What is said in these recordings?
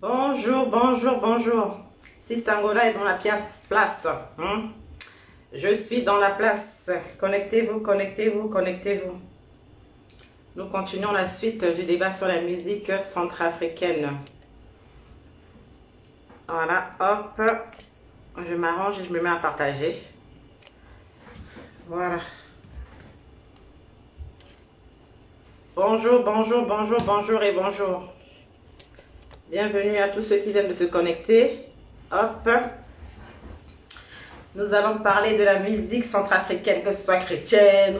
Bonjour, bonjour, bonjour. Sistangola est dans la place. Je suis dans la place. Connectez-vous, connectez-vous, connectez-vous. Nous continuons la suite du débat sur la musique centrafricaine. Voilà, hop. Je m'arrange et je me mets à partager. Voilà. Bonjour, bonjour, bonjour, bonjour et bonjour. Bienvenue à tous ceux qui viennent de se connecter. Hop. Nous allons parler de la musique centrafricaine, que ce soit chrétienne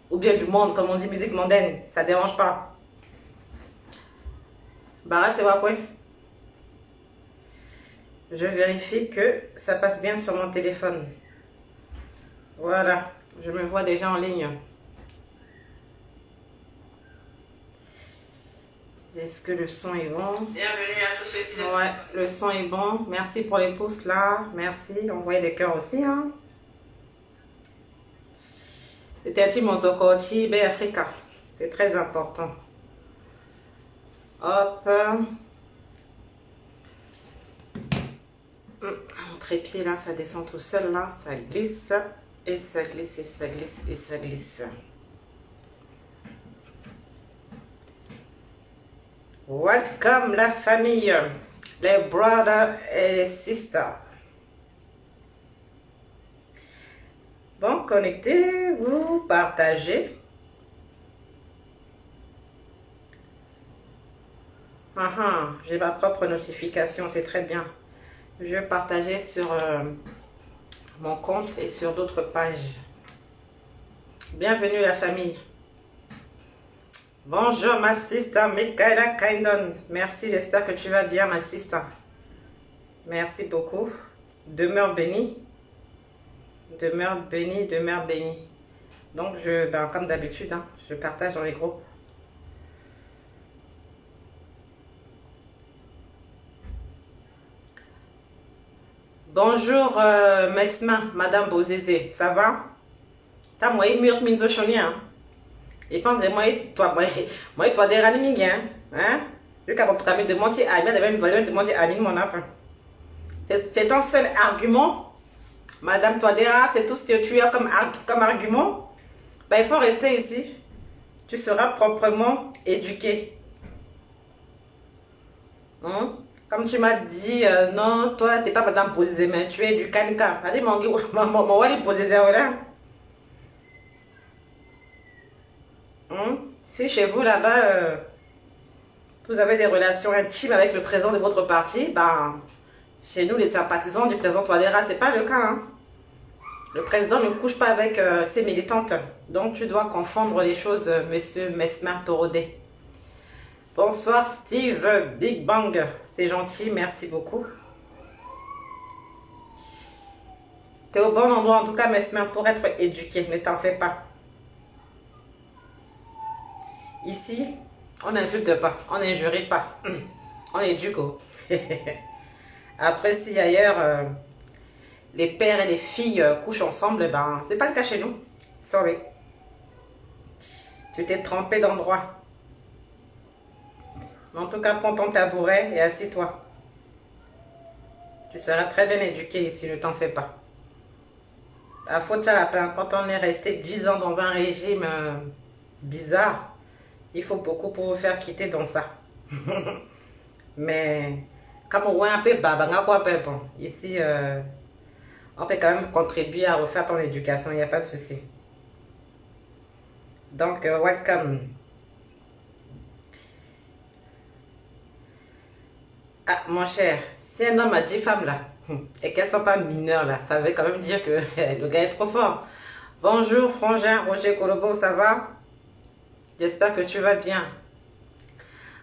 ou bien du monde, comme on dit, musique mondaine. Ça ne dérange pas. Bara, c'est quoi? Je vérifie que ça passe bien sur mon téléphone. Voilà, je me vois déjà en ligne. Est-ce que le son est bon? Bienvenue à tous ceux qui viennent. Ouais, le son est bon. Merci pour les pouces là. Merci. Envoyez des cœurs aussi. C'était un film Mozokochi Bay Africa. C'est très important. Hop. Mon trépied là, ça descend tout seul là. Ça glisse. Et ça glisse, et ça glisse, et ça glisse. Welcome la famille, les brothers et les sisters. Bon, connectez-vous, partagez. J'ai ma propre notification, c'est très bien. Je vais partager sur mon compte et sur d'autres pages. Bienvenue la famille. Bonjour ma sister Michaela Kindon. Merci, j'espère que tu vas bien ma sister. Merci beaucoup. Demeure bénie. Demeure bénie, demeure bénie. Donc comme d'habitude, je partage dans les groupes. Bonjour Mesma, Madame Bozézé, ça va? T'as moi mur minzo chonia. Et pense moi toi des raniming hein? Je capable de mentir à bien de mentir à mon appel. C'est ton seul argument, Madame Toadera, c'est tout ce que tu as comme argument. Ben, il faut rester ici. Tu seras proprement éduqué. Comme tu m'as dit, non, toi, tu n'es pas Madame Posé, mais tu es du Kanka. Allez, mon gars, Posé, voilà. Si chez vous, là-bas, vous avez des relations intimes avec le président de votre parti, ben, chez nous, les sympathisants du président Touadéra, ce n'est pas le cas. Le président ne couche pas avec ses militantes. Donc, tu dois confondre les choses, monsieur Mesmer Torodé. Bonsoir, Steve Big Bang. C'est gentil, merci beaucoup. Tu es au bon endroit, en tout cas, Mesmer, pour être éduqué. Ne t'en fais pas. Ici, on n'insulte pas, on n'injurie pas. On éduque. Après, si ailleurs, les pères et les filles couchent ensemble, ben, c'est pas le cas chez nous. Sorry. Tu t'es trompé d'endroit. En tout cas, prends ton tabouret et assis-toi. Tu seras très bien éduqué ici, ne t'en fais pas. À faute à la peine, quand on est resté 10 ans dans un régime bizarre, il faut beaucoup pour vous faire quitter dans ça. Mais, comme on voit un peu bon, ici, on peut quand même contribuer à refaire ton éducation, il n'y a pas de souci. Donc, welcome. Ah, mon cher, si un homme a 10 femmes là, et qu'elles ne sont pas mineures là, ça veut quand même dire que le gars est trop fort. Bonjour, frangin, Roger Kolobo, ça va? J'espère que tu vas bien.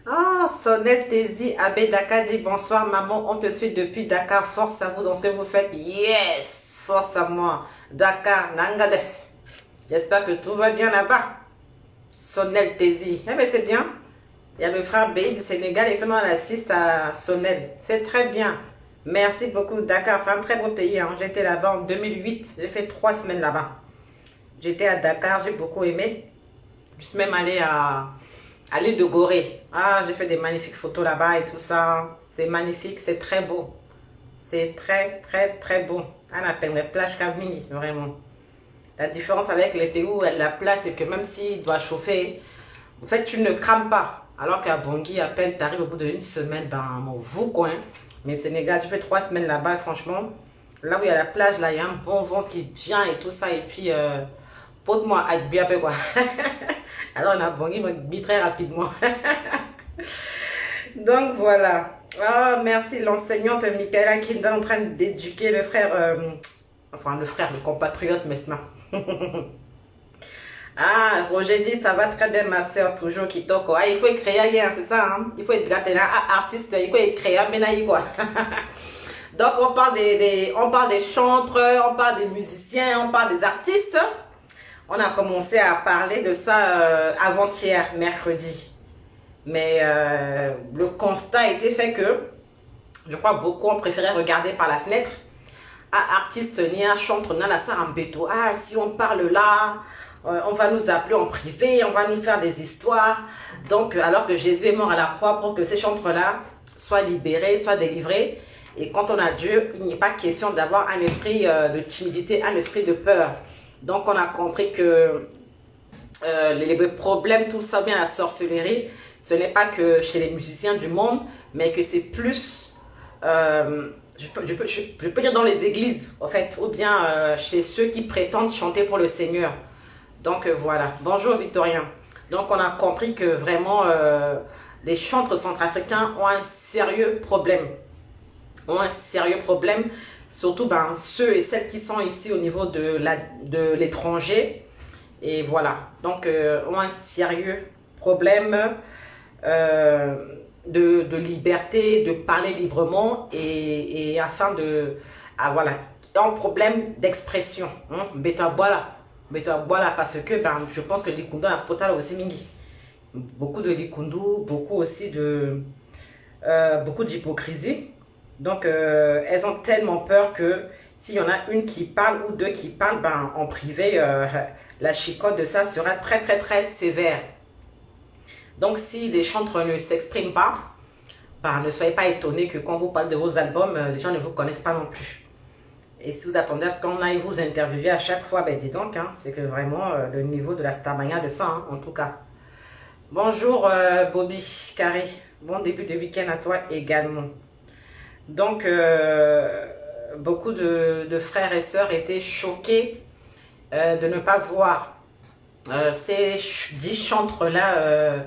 Ah, Sonel Tézi, Abbé Dakar dit bonsoir maman, on te suit depuis Dakar, force à vous dans ce que vous faites. Yes, force à moi. Dakar, Nangadef. J'espère que tout va bien là-bas. Sonel Tézi. Eh bien, c'est bien. Il y a le frère Béi du Sénégal et vraiment on assiste à Sonel. C'est très bien. Merci beaucoup. Dakar, c'est un très beau pays. J'étais là-bas en 2008. J'ai fait 3 semaines là-bas. J'étais à Dakar, j'ai beaucoup aimé. Je suis même allée à à l'île de Gorée. Ah, j'ai fait des magnifiques photos là-bas et tout ça. C'est magnifique, c'est très beau. C'est très, très, très beau. On appelle les plages Kamini, vraiment. La différence avec l'été où la plage, c'est que même s'il doit chauffer, en fait, tu ne crames pas. Alors qu'à Bangui, à peine tu arrives au bout d'une semaine, ben, vous, quoi. Hein. Mais Sénégal, tu fais 3 semaines là-bas, franchement. Là où il y a la plage, là, il y a un bon vent qui vient et tout ça. Et puis, pote-moi, bien peu, quoi. Alors, on a Bangui, me très rapidement. Donc, voilà. Ah, merci, l'enseignante Michaela qui est en train d'éduquer le frère, le compatriote Mesma. Ah, Roger dit, ça va très bien, ma soeur, toujours qui toque. Ah, il faut écrire rien, c'est ça, hein? Il faut être artiste, il faut écrire, mais quoi. Donc, on parle des chantres, on parle des musiciens, on parle des artistes. On a commencé à parler de ça avant-hier, mercredi. Mais le constat a été fait que, je crois beaucoup ont préféré regarder par la fenêtre. Ah, artiste, ni un chantre, ni la ça en béto. Ah, si on parle là, on va nous appeler en privé, on va nous faire des histoires. Donc, alors que Jésus est mort à la croix pour que ces chantres-là soient libérés, soient délivrés. Et quand on a Dieu, il n'est pas question d'avoir un esprit de timidité, un esprit de peur. Donc, on a compris que les problèmes, tout ça, bien la sorcellerie, ce n'est pas que chez les musiciens du monde, mais que c'est plus, je peux dire dans les églises, en fait, ou bien chez ceux qui prétendent chanter pour le Seigneur. Donc voilà. Bonjour Victorien. Donc on a compris que vraiment les chantres centrafricains ont un sérieux problème. Surtout ben, ceux et celles qui sont ici au niveau de l'étranger. Et voilà. Donc ont un sérieux problème de liberté, de parler librement et afin de... Ah, voilà. Un problème d'expression. Hein? Voilà, parce que ben, je pense que l'Ikundu a total aussi mingi. Beaucoup de l'Ikundu, beaucoup aussi de beaucoup d'hypocrisie. Donc elles ont tellement peur que s'il y en a une qui parle ou deux qui parlent, ben, en privé, la chicote de ça sera très très très sévère. Donc si les chantres ne s'expriment pas, ben, ne soyez pas étonnés que quand vous parlez de vos albums, les gens ne vous connaissent pas non plus. Et si vous attendez à ce qu'on aille vous interviewer à chaque fois, ben dis donc, hein, c'est que vraiment le niveau de la starmania de ça, hein, en tout cas. Bonjour Bobby, Carré, bon début de week-end à toi également. Donc, beaucoup de frères et sœurs étaient choqués de ne pas voir ces 10 chantres-là.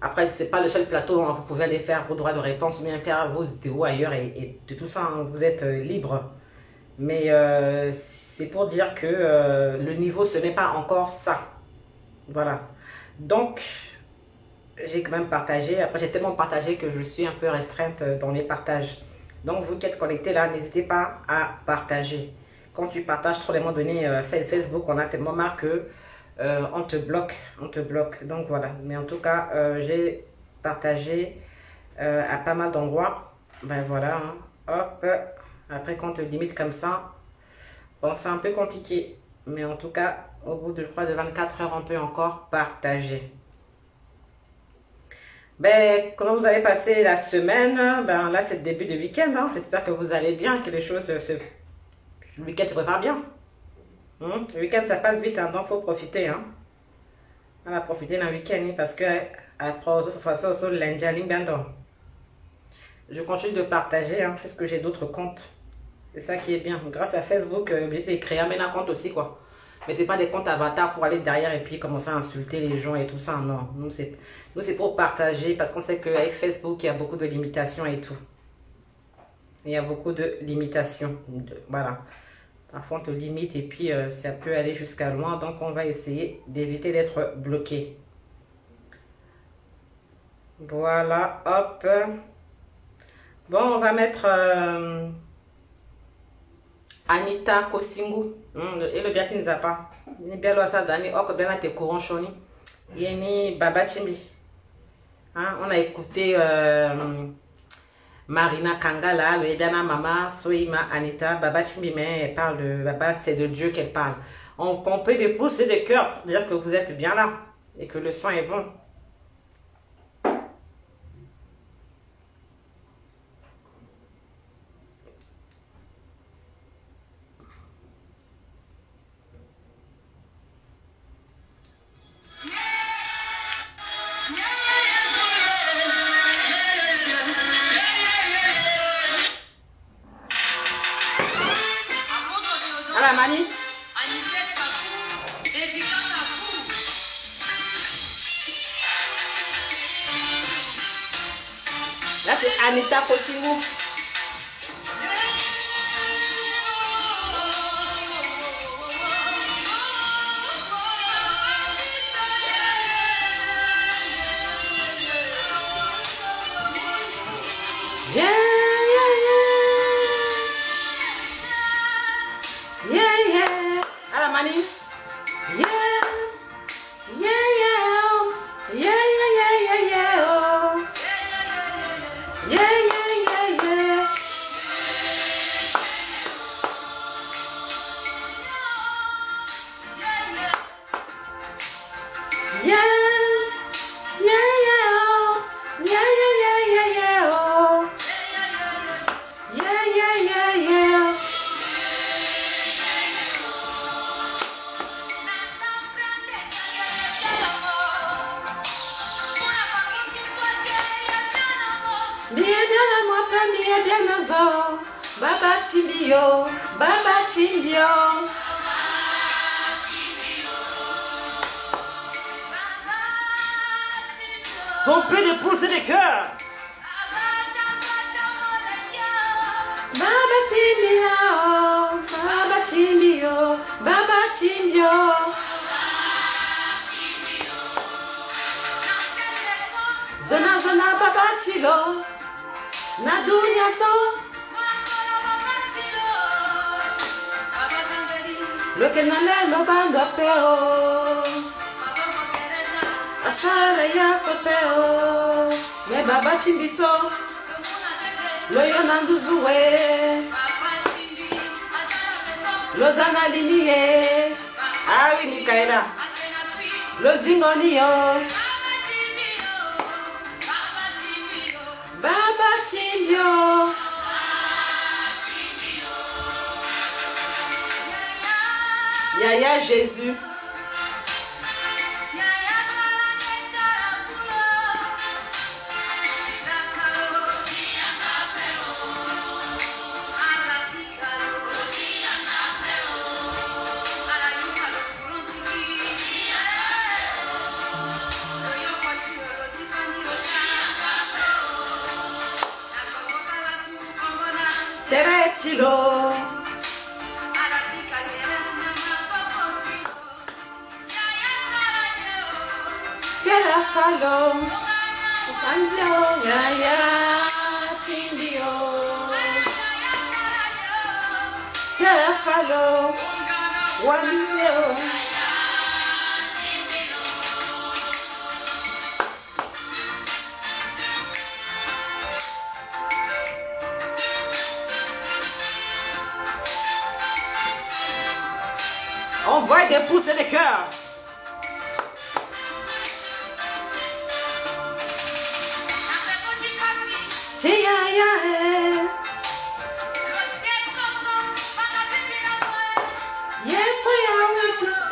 Après, ce n'est pas le seul plateau, hein, vous pouvez aller faire vos droits de réponse, ou bien faire vos vidéos ailleurs et de tout ça, hein, vous êtes libre. Mais c'est pour dire que le niveau, ce n'est pas encore ça. Voilà. Donc, j'ai quand même partagé. Après, j'ai tellement partagé que je suis un peu restreinte dans les partages. Donc, vous qui êtes connectés là, n'hésitez pas à partager. Quand tu partages trop, à un moment donné, Facebook, on a tellement marre que on te bloque. Donc, voilà. Mais en tout cas, j'ai partagé à pas mal d'endroits. Ben voilà. Hein. Hop. Après, quand on te limite comme ça, bon, c'est un peu compliqué. Mais en tout cas, au bout de 24 heures, on peut encore partager. Ben, comment vous avez passé la semaine? Ben, là, c'est le début de week-end. Hein. J'espère que vous allez bien, que les choses le week-end se prépare bien. Le week-end, ça passe vite, hein, donc il faut profiter. Hein. On va profiter d'un week-end parce que après, je continue de partager hein, parce que j'ai d'autres comptes. C'est ça qui est bien. Grâce à Facebook, j'ai créé un compte aussi, quoi. Mais c'est pas des comptes avatars pour aller derrière et puis commencer à insulter les gens et tout ça. Non, nous c'est pour partager parce qu'on sait qu'avec Facebook, il y a beaucoup de limitations et tout. Il y a beaucoup de limitations. Voilà. Parfois, on te limite et puis ça peut aller jusqu'à loin. Donc, on va essayer d'éviter d'être bloqué. Voilà, hop. Bon, on va mettre Anita Kosingu. Et le bien qui nous a pas. Ni bien loin ça d'année. Oh, que bien t'es courant choni. Yeni Baba Chimbi. Hein, on a écouté Marina Kangala, le Edana Mama, Soima Anita, Baba Chimbi, mais elle parle de Baba, c'est de Dieu qu'elle parle. On peut des pouces et des cœurs pour dire que vous êtes bien là et que le son est bon. Là, c'est Anita Kosimou. Yeah, yeah, yeah. Yeah, yeah. À la manie. Yeah. Yeah, yeah. Yeah, yeah, yeah, yeah, oh. Yeah, yeah, yeah, yeah. Yeah, yeah, yeah, oh. Yeah, yeah, yeah, yeah, yeah, oh. Yeah, yeah, yeah, yeah. Bien la moi famille bien nazo. Baba Timbio, Baba Timbio. On peut déposer les cœurs. Baba Timbio, Baba Timbio, Baba Timbio. Zona zona Baba Tilo, na dunia so. Lo que no le lo bando a peo. Asala ya peo. Me Baba Timbiso. Lo yonanduzuwe. Lo zana linie. Ah oui, Mikaela. Lo zingonio. Baba Timbio. Yaya Jésus. Teretilo. Serafalo. Sanjo Yaya Timbio. Serafalo. Wanyo. On voit des pouces et des cœurs.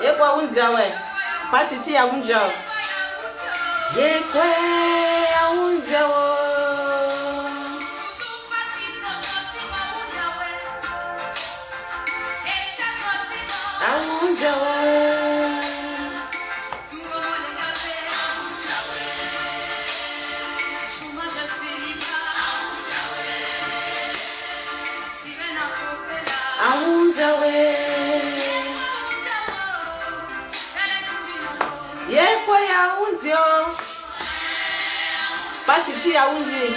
Yekwa unja we. Pasi ti ya unja. Yekwa ya unja wo. Unja wo. Unja we. Yekwa ya unzio. Pasi ti ya unji.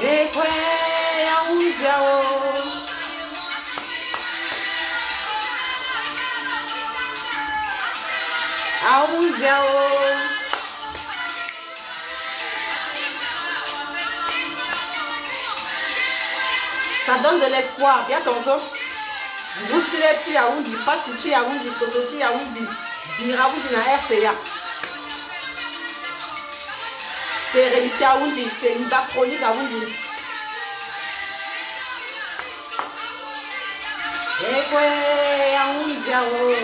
Yekwa ya unzio. Unzio. Ça donne de l'espoir. Bien attention. Boutile tu ya undi, pasi tu ya undi, toto tu ya undi, bira undi na RCA. C'est réalité à undi, c'est une bac chronique à undi. Et quoi à undi à undi.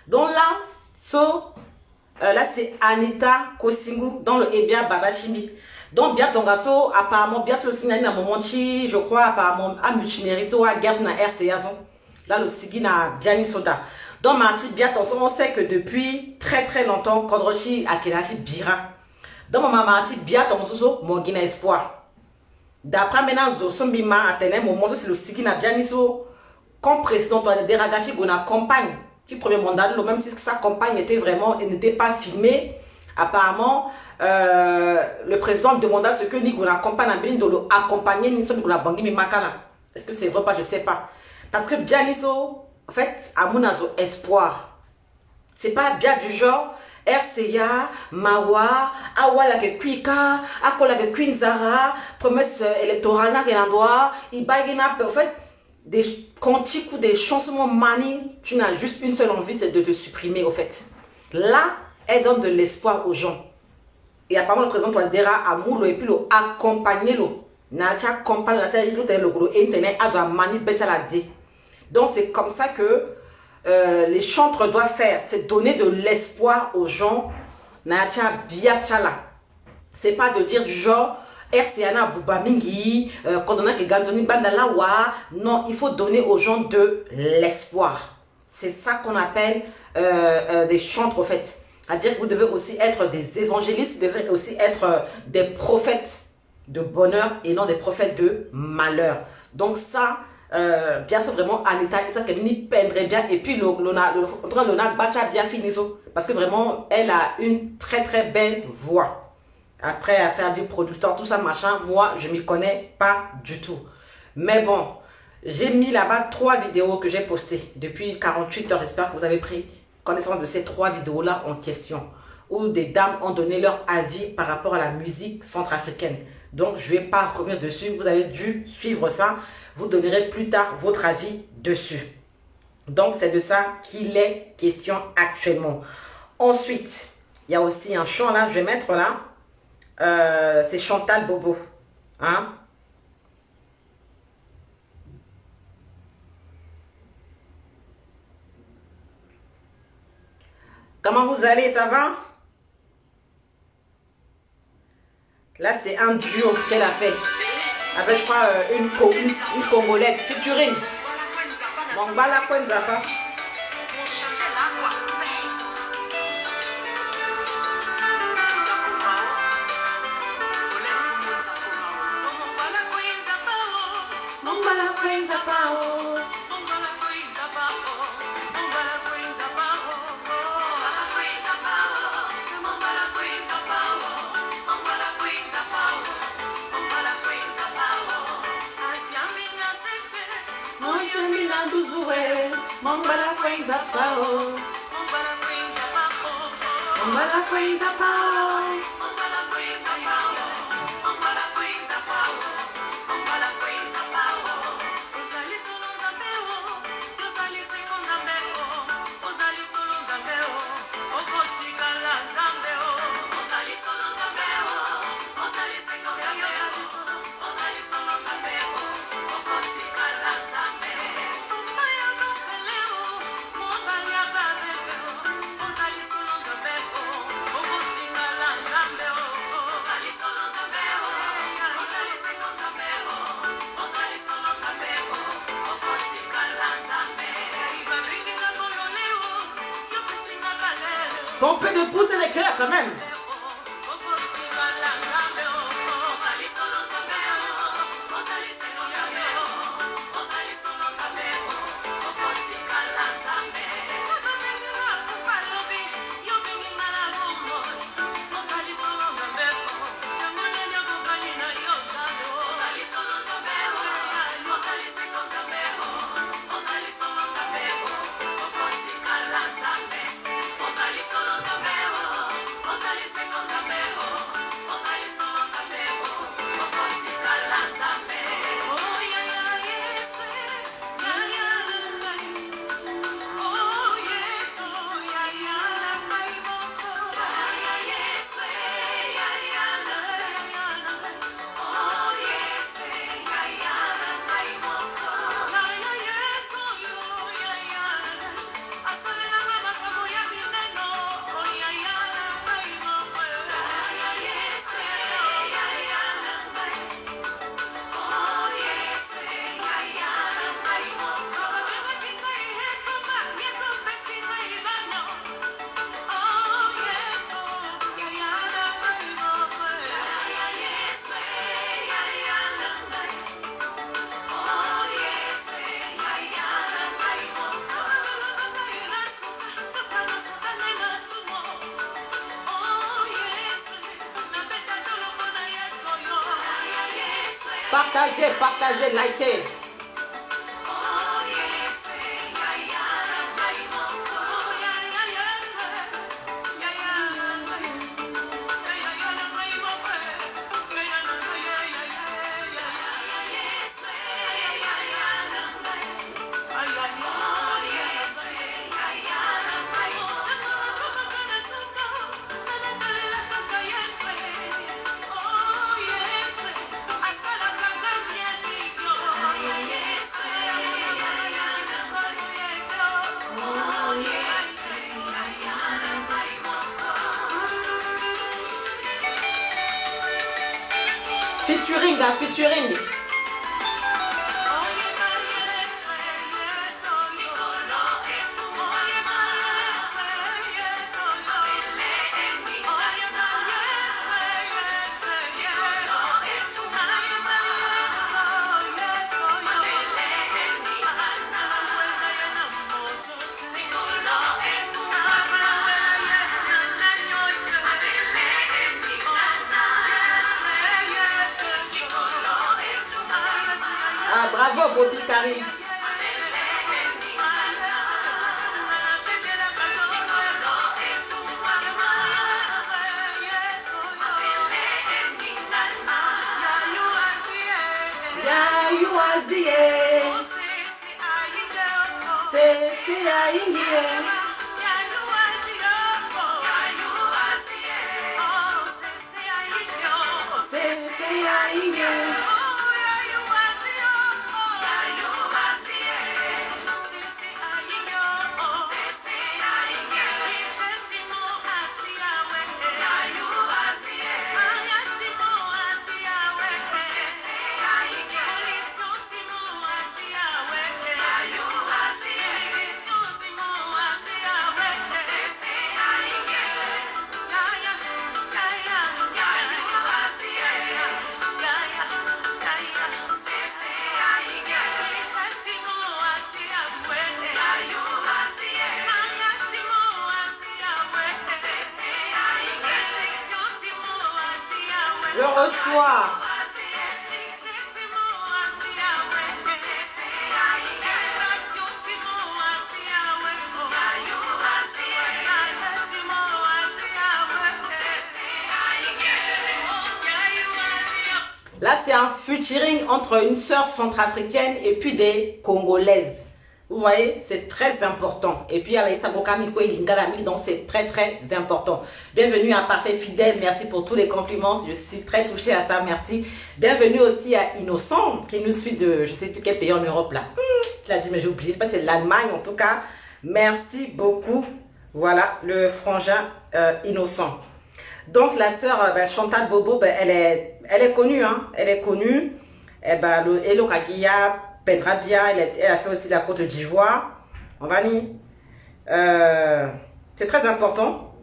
Donc là, so Là, c'est Anita Kosingu dans le Ebia Babachimi. Donc, bien ton garçon, apparemment, bien le signe à moment, je crois, apparemment, à Muchinerizo, à Gaz na RCA. Là, le signe à Biani Soda. Donc, Marty, bien ton on sait que depuis très longtemps, Kodrochi a Kelachi Bira. Donc, maman Marty, bien ton soso, mon guina espoir. D'après maintenant, Zosombima, à tenir mon moment, c'est le signe à Bianiso. Comme président, toi, des ragachi, on accompagne. Du premier mandat, même si sa campagne était vraiment, elle n'était pas filmée, apparemment, le président demanda ce que Nicolas accompagne en de l'accompagner Nicolas Bangui Makana. Est-ce que c'est vrai pas? Je ne sais pas. Parce que Bianiso, en fait, à mon espoir, c'est pas bien du genre RCA, Mawa, Awala ke Kwika, Akola ke Quinzara, promesse électorale, il bagina, en fait, des cantiques ou des chansons mani, tu n'as juste une seule envie, c'est de te supprimer au fait. Là, elle donne de l'espoir aux gens. Et apparemment, le président Touadéra a moulu et puis accompagné le. N'a-t-il accompagné la série et internet à mani dit. Donc c'est comme ça que les chantres doivent faire, c'est donner de l'espoir aux gens. N'a-t-il biachala. C'est pas de dire du genre RCA Boubamingi, non, il faut donner aux gens de l'espoir. C'est ça qu'on appelle des chantres, en fait. C'est-à-dire que vous devez aussi être des évangélistes, vous devez aussi être des prophètes de bonheur et non des prophètes de malheur. Donc ça, bien sûr, vraiment, à l'état, ça Kemini peindrait bien. Et puis, Lona Bacha bien fini, parce que vraiment, elle a une très belle voix. Après, à faire du producteur, tout ça, machin, moi, je m'y connais pas du tout. Mais bon, j'ai mis là-bas 3 vidéos que j'ai postées depuis 48 heures. J'espère que vous avez pris connaissance de ces 3 vidéos-là en question, où des dames ont donné leur avis par rapport à la musique centrafricaine. Donc, je ne vais pas revenir dessus. Vous avez dû suivre ça. Vous donnerez plus tard votre avis dessus. Donc, c'est de ça qu'il est question actuellement. Ensuite, il y a aussi un chant là, je vais mettre là. C'est Chantal Bobo. Hein? Comment vous allez? Ça va? Là, c'est un duo qu'elle a fait. Avec, je crois, une Congolaise. Featuring. Mongala Kwenzapa. Pomper de pouce et d'éclair quand même. Partagez, partagez, likez. Featuring, là, featuring. Ah, bravo, Bobby Karim. Je reçois. Là, c'est un featuring entre une sœur centrafricaine et puis des Congolaises. Vous voyez, c'est très important. Et puis, Alaïssa Bokamiko et Lingalami, donc c'est très, très important. Bienvenue à Parfait Fidèle. Merci pour tous les compliments. Je suis très touchée à ça. Merci. Bienvenue aussi à Innocent, qui nous suit de, je ne sais plus quel pays en Europe, là. Je l'ai dit, mais j'ai oublié. Je sais pas, c'est l'Allemagne, en tout cas. Merci beaucoup. Voilà, le frangin Innocent. Donc, la sœur Chantal Bobo, elle est connue, hein. Elle est connue. Le Elo Kagia, Pendrabia, elle a fait aussi la Côte d'Ivoire. On va dire. C'est très important.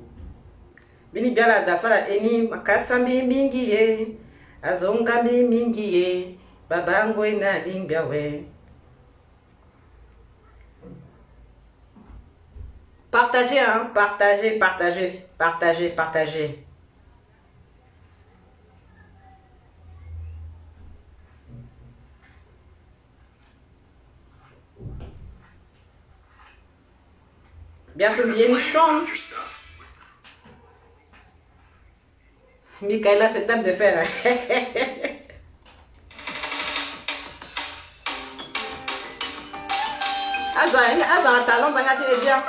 Bini biala dasala eni makasami mingiye, azongami mingiye, babango ina limbiawe. Partagez, hein, partagez, partagez, partagez, partagez. Bientôt, il y a une chambre. Michaela, c'est dame de fer. Elle a un talent, tu es bien.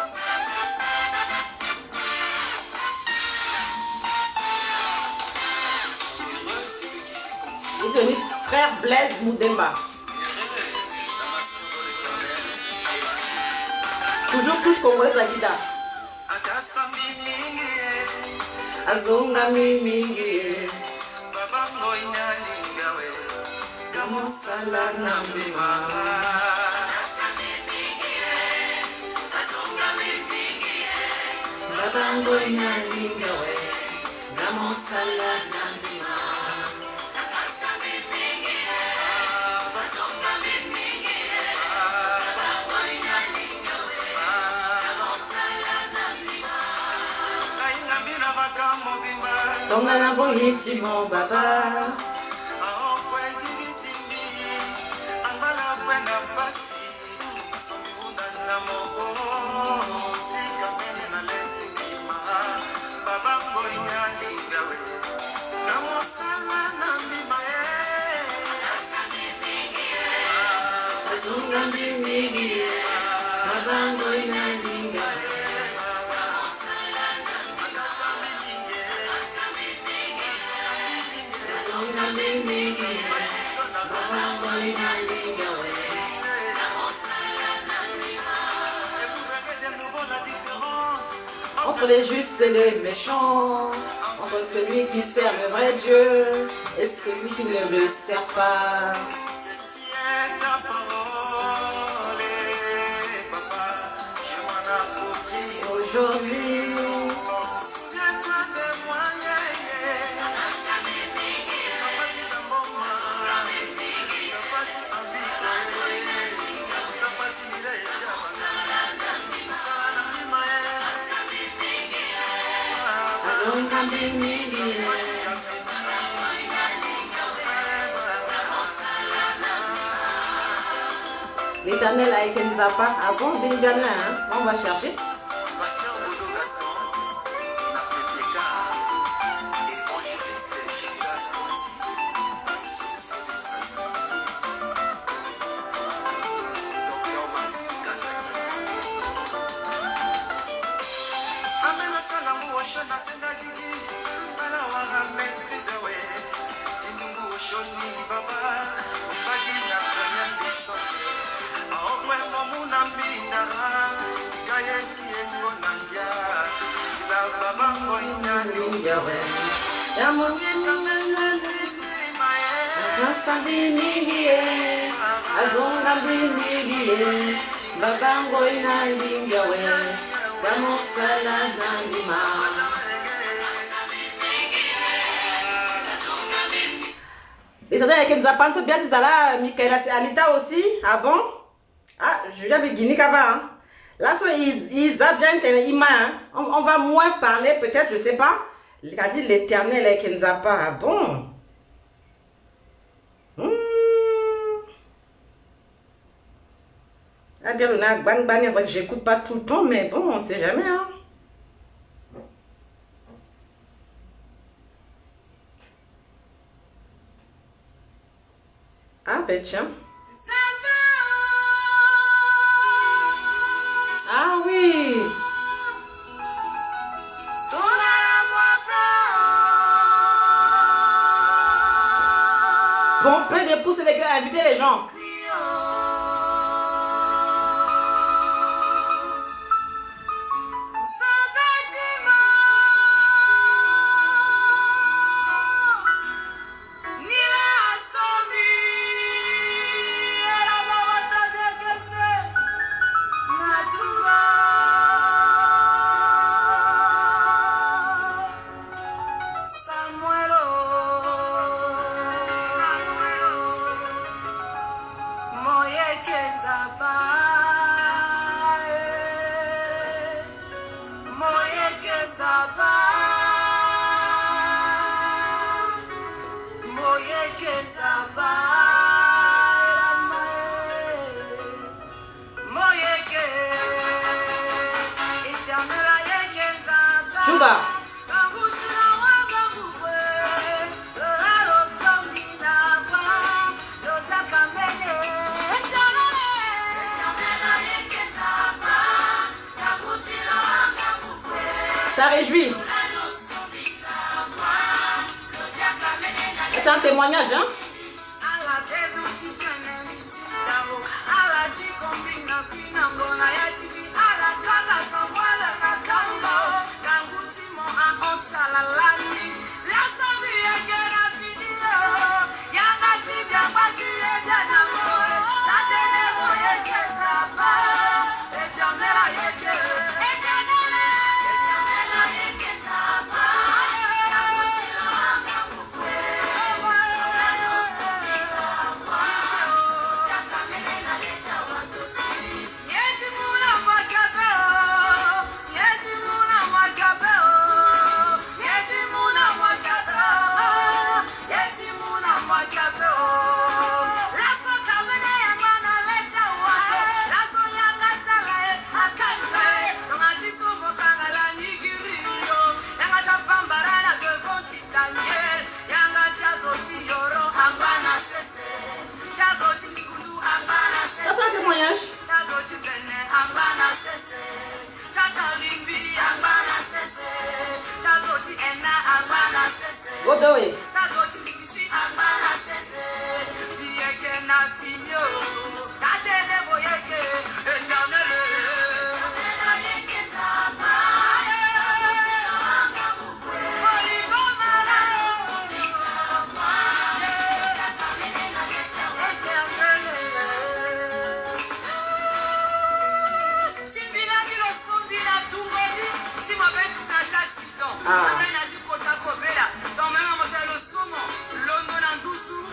Il est frère Blaise Moudemba. Toujours touche congolaise la guitare. Azonga mingi babango inalinga we gamosala na mbima babango inalinga we gamosala na mbima Tonga na bohiti mo baba Entre les justes et les méchants, entre celui qui sert le vrai Dieu et celui qui ne le sert pas. Aujourd'hui, souviens-toi de moi, L'Éternel a écrit nous a pas. Ah bon, Benjamin, hein? On va chercher. L'Éternel avec nous apprend bien des là, Michael Anita aussi. Ah bon? Ah, je viens de Guinée Kaba. Là, ils hein. On va moins parler, peut-être, je sais pas. Il a dit l'Éternel avec nous apprend. Ah bon? Ah bien, on a c'est vrai que j'écoute pas tout le temps, mais bon, on sait jamais, hein. Ah ben tiens. Ah oui. Bon, plein de pouces les gars, invitez les gens. Ça réjouit. C'est un témoignage, hein? Go do it.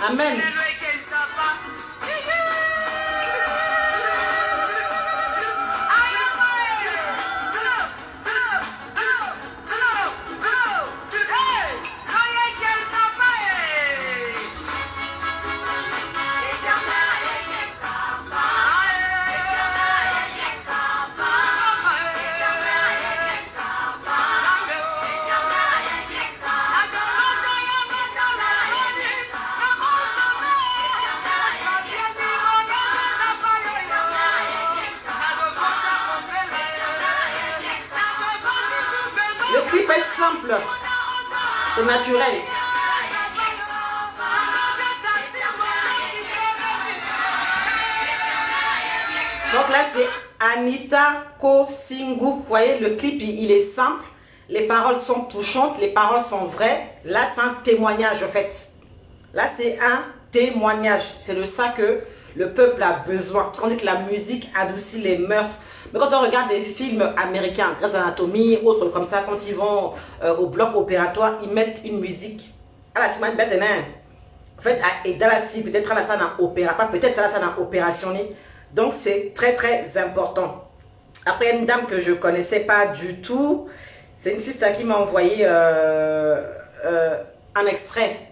Amen. Le clip est simple, c'est naturel. Donc là, c'est Anita Kosingu. Vous voyez, le clip, il est simple. Les paroles sont touchantes, les paroles sont vraies. Là, c'est un témoignage, en fait. Là, c'est un témoignage. C'est de ça que le peuple a besoin. Parce qu'on dit que la musique adoucit les mœurs. Mais quand on regarde des films américains, Grey's Anatomy, autres comme ça, quand ils vont au bloc opératoire, ils mettent une musique. Ah là, tu m'as bête, hein? En fait, et dans la cible, peut-être à la salle en opéra, pas peut-être à la salle en opération. Donc, c'est très, très important. Après, il y a une dame que je ne connaissais pas du tout. C'est une sister qui m'a envoyé un extrait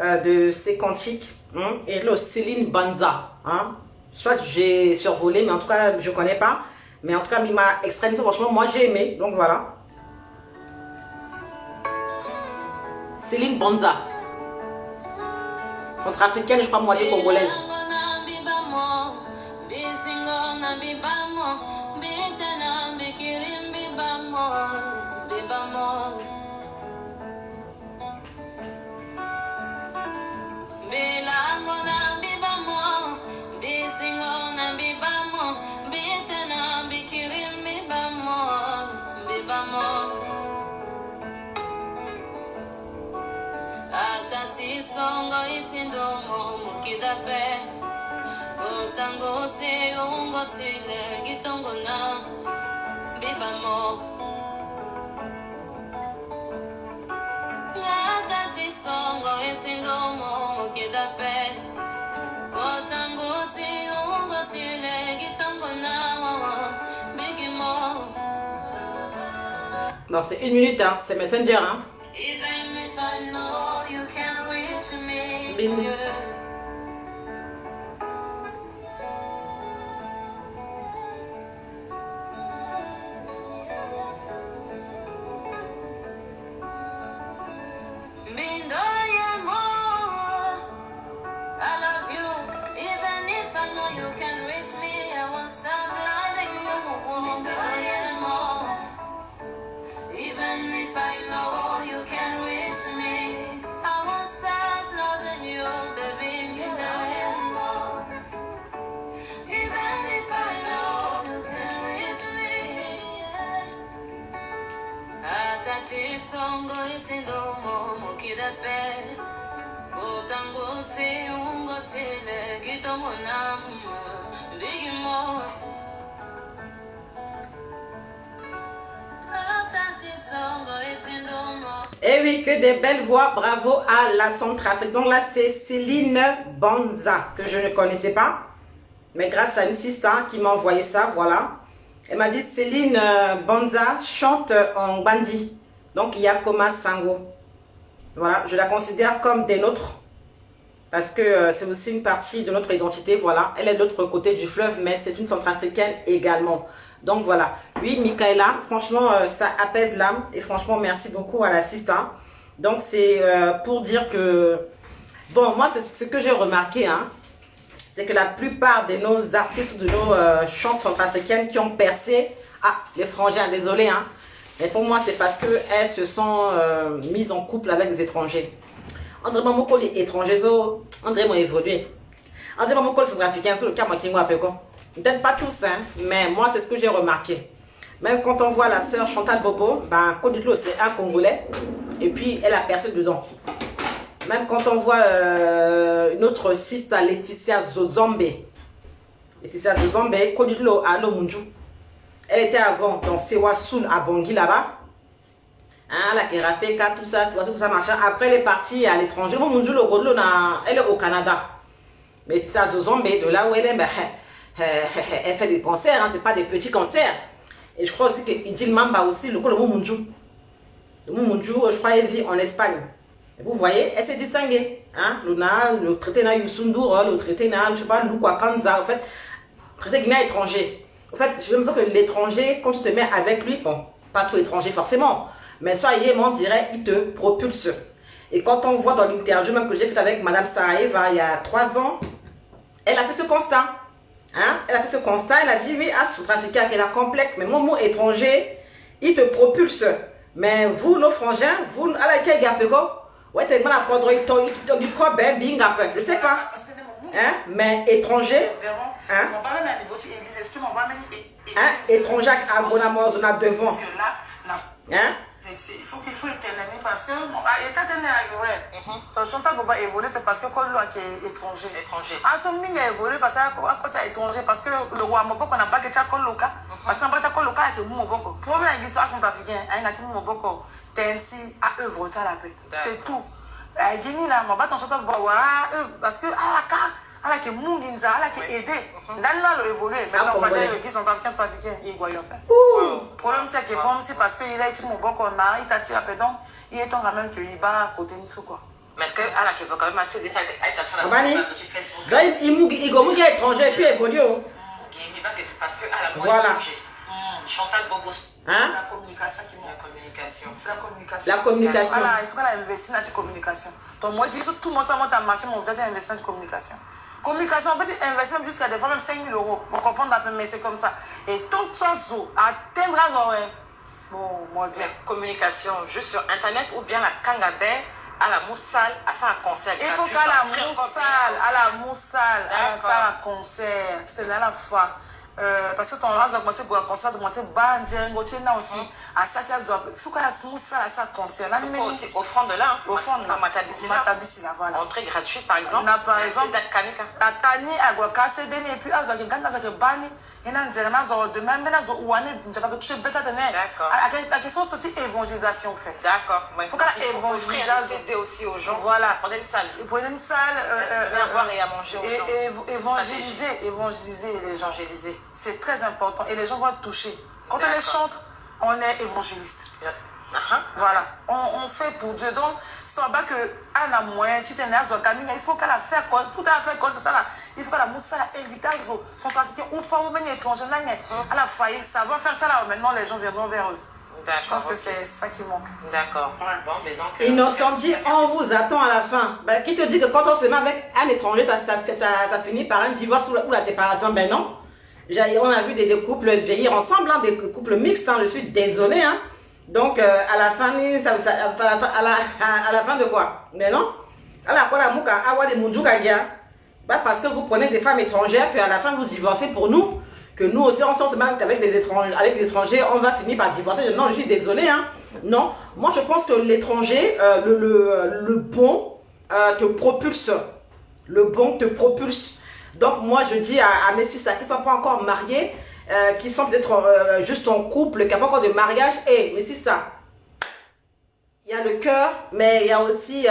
de ses cantiques. Et là, Céline Banza. Soit j'ai survolé, mais en tout cas, je ne connais pas. Mais en tout cas, il m'a extrait. Franchement, moi, j'ai aimé. Donc, voilà. Céline Banza. Contre-africaine, je crois, moitié congolaise. Non, c'est 1 minute, hein. C'est Messenger, hein. Et oui, que des belles voix, bravo à la Centrafrique. Donc là, c'est Céline Banza, que je ne connaissais pas. Mais grâce à une sister qui m'a envoyé ça, voilà. Elle m'a dit, Céline Banza chante en bandi. Donc, il y a Koma Sango. Voilà, je la considère comme des nôtres. Parce que c'est aussi une partie de notre identité, voilà. Elle est de l'autre côté du fleuve, mais c'est une Centrafricaine également. Donc voilà. Oui, Michaela, franchement, ça apaise l'âme. Et franchement, merci beaucoup à l'assistant. Donc c'est pour dire que... Bon, moi, c'est ce que j'ai remarqué, hein. C'est que la plupart de nos artistes ou de nos chantes centrafricaines qui ont percé... Ah, les frangins, désolé, hein. Mais pour moi, c'est parce qu'elles se sont mises en couple avec des étrangers. André Mamoko, les étrangers, André m'a évolué. On dit, mon col centrafricain, c'est le cas, moi, qui m'appelle quoi. Peut-être pas tous, hein, mais moi, c'est ce que j'ai remarqué. Même quand on voit la sœur Chantal Bobo, ben, Côte d'Ivoire, c'est un Congolais, et puis elle a percé dedans. Même quand on voit une autre sister, Laetitia Zozombe. Laetitia Zozombe, Côte d'Ivoire, à Lomunju. Elle était avant dans Sewa Soul à Bangui là-bas. Hein, la Kerapeka, tout ça, tout ça, machin. Après, elle est partie à l'étranger. Lomunju, elle est au Canada. Mais Laetitia Zozombe, de là où elle est, ben, elle fait des concerts, hein, c'est pas des petits concerts. Et je crois aussi que Idil Mamba aussi, le Mumunju. Le Mumunju, je crois, elle vit en Espagne. Et vous voyez, elle s'est distinguée. Hein? Le traité na Yusundur, le traité na, je sais pas, Lukwakanza, en fait, traité guinéen étranger. En fait, je me sens que l'étranger, quand tu te mets avec lui, bon, pas tout étranger forcément, mais soyez, on dirait, il te propulse. Et quand on voit dans l'interview, même que j'ai fait avec Madame Saraeva il y a 3 ans, elle a fait ce constat. Hein? Elle a fait ce constat, elle a dit oui, ce trafiquant qui est la complexe, mais mon mot étranger, il te propulse. Mais vous, nos frangins, vous, à la Kegapego, ouais, t'es mal à prendre du corps, ben, binga, je sais pas. Hein? Mais étranger, hein? Hein? Étranger à Bonamor, on a devant. Hein? Il faut éterniser parce que Chantal Boba évoluer, c'est parce que Kolo qui est étranger. Ah, son ming a évolué parce que est étranger, parce que le roi Moboko n'a pas que tu as Koloka. Parce que tu as Koloka avec Moboko. Problème avec l'histoire centrafricaine, il y a un Moboko, Tensi à œuvre à la paix. C'est tout. Guinée là, Mobat en Chantal Boba, parce que ala ke munginza ala ke aider ndalla lo évoluer maintenant on va dire qu'ils sont africains et goyo problème c'est que bon c'est parce que il a été mon boko na il t'a tiré pédon il est en même que il va côté nisso quoi mais que ala ke va quand même assez détaillé il t'a tiré Facebook là il gomugi étranger puis évoluer parce que ala voilà Chantal Bobo hein la communication qui manque c'est la communication voilà il faut qu'elle investisse dans la communication donc moi je dis tout le monde ça monte à marché mon peut-être investir dans la communication. Communication, on peut investir jusqu'à des fois même 5 000 euros pour comprendre un peu, mais c'est comme ça. Et tout ça, atteindre bon, moi bien. Communication, juste sur internet ou bien la Kangabé à la Moussal à faire un concert. Il faut qu'à la Moussal, à un concert. C'était là la fois. Parce que ton âge a commencé pour un concert, de commencer à Bandjengo, aussi. À ça, il faut qu'à la Moussal à ça concert. Là, il faut aussi offrande là. Offrande là. Matabisi là, voilà. Entrée gratuite par exemple. Par exemple, la Kani à Guakase, et puis à Bani. Il y a un de même, où on est touché bêta de neige. D'accord. La question c'est évangélisation en fait. D'accord. Il faut qu'elle évangélisation. Aider aussi aux gens. Voilà. Prenez une salle. Prenez une salle. Bien boire et à manger aux gens. Évangéliser les gens. C'est très important. Et les gens vont être touchés. Quand on les chante, on est évangéliste. Voilà. On fait pour Dieu. Donc, c'est pas que Anna moyen, tu t'es né à Camille, il faut qu'elle a fait tout à fait contre ça là. Il faut que la moussa invite son pratiquant ou pas au même étranger là, à la faillite, ça va faire ça là. Maintenant, les gens viendront vers eux. D'accord. Je pense que c'est ça qui manque. D'accord. Bon, mais donc. Innocent dit, on vous attend à la fin. Ben, qui te dit que quand on se met avec un étranger, ça finit par un divorce ou la séparation? Ben non. On a vu des couples vieillir ensemble, hein, des couples mixtes, hein, je suis désolée. Hein. Donc, à la fin, à la fin de quoi? Mais non. Parce que vous prenez des femmes étrangères, qu'à la fin vous divorcez pour nous, que nous aussi on se met avec des étrangers, on va finir par divorcer. Non, je suis désolée. Hein. Non. Moi, je pense que l'étranger, le bon te propulse. Le bon te propulse. Donc, moi, je dis à mes sisters qui ne sont pas encore mariés, qui sont peut-être juste en couple, qui n'ont pas encore de mariage, mais c'est ça. Il y a le cœur, mais il y a aussi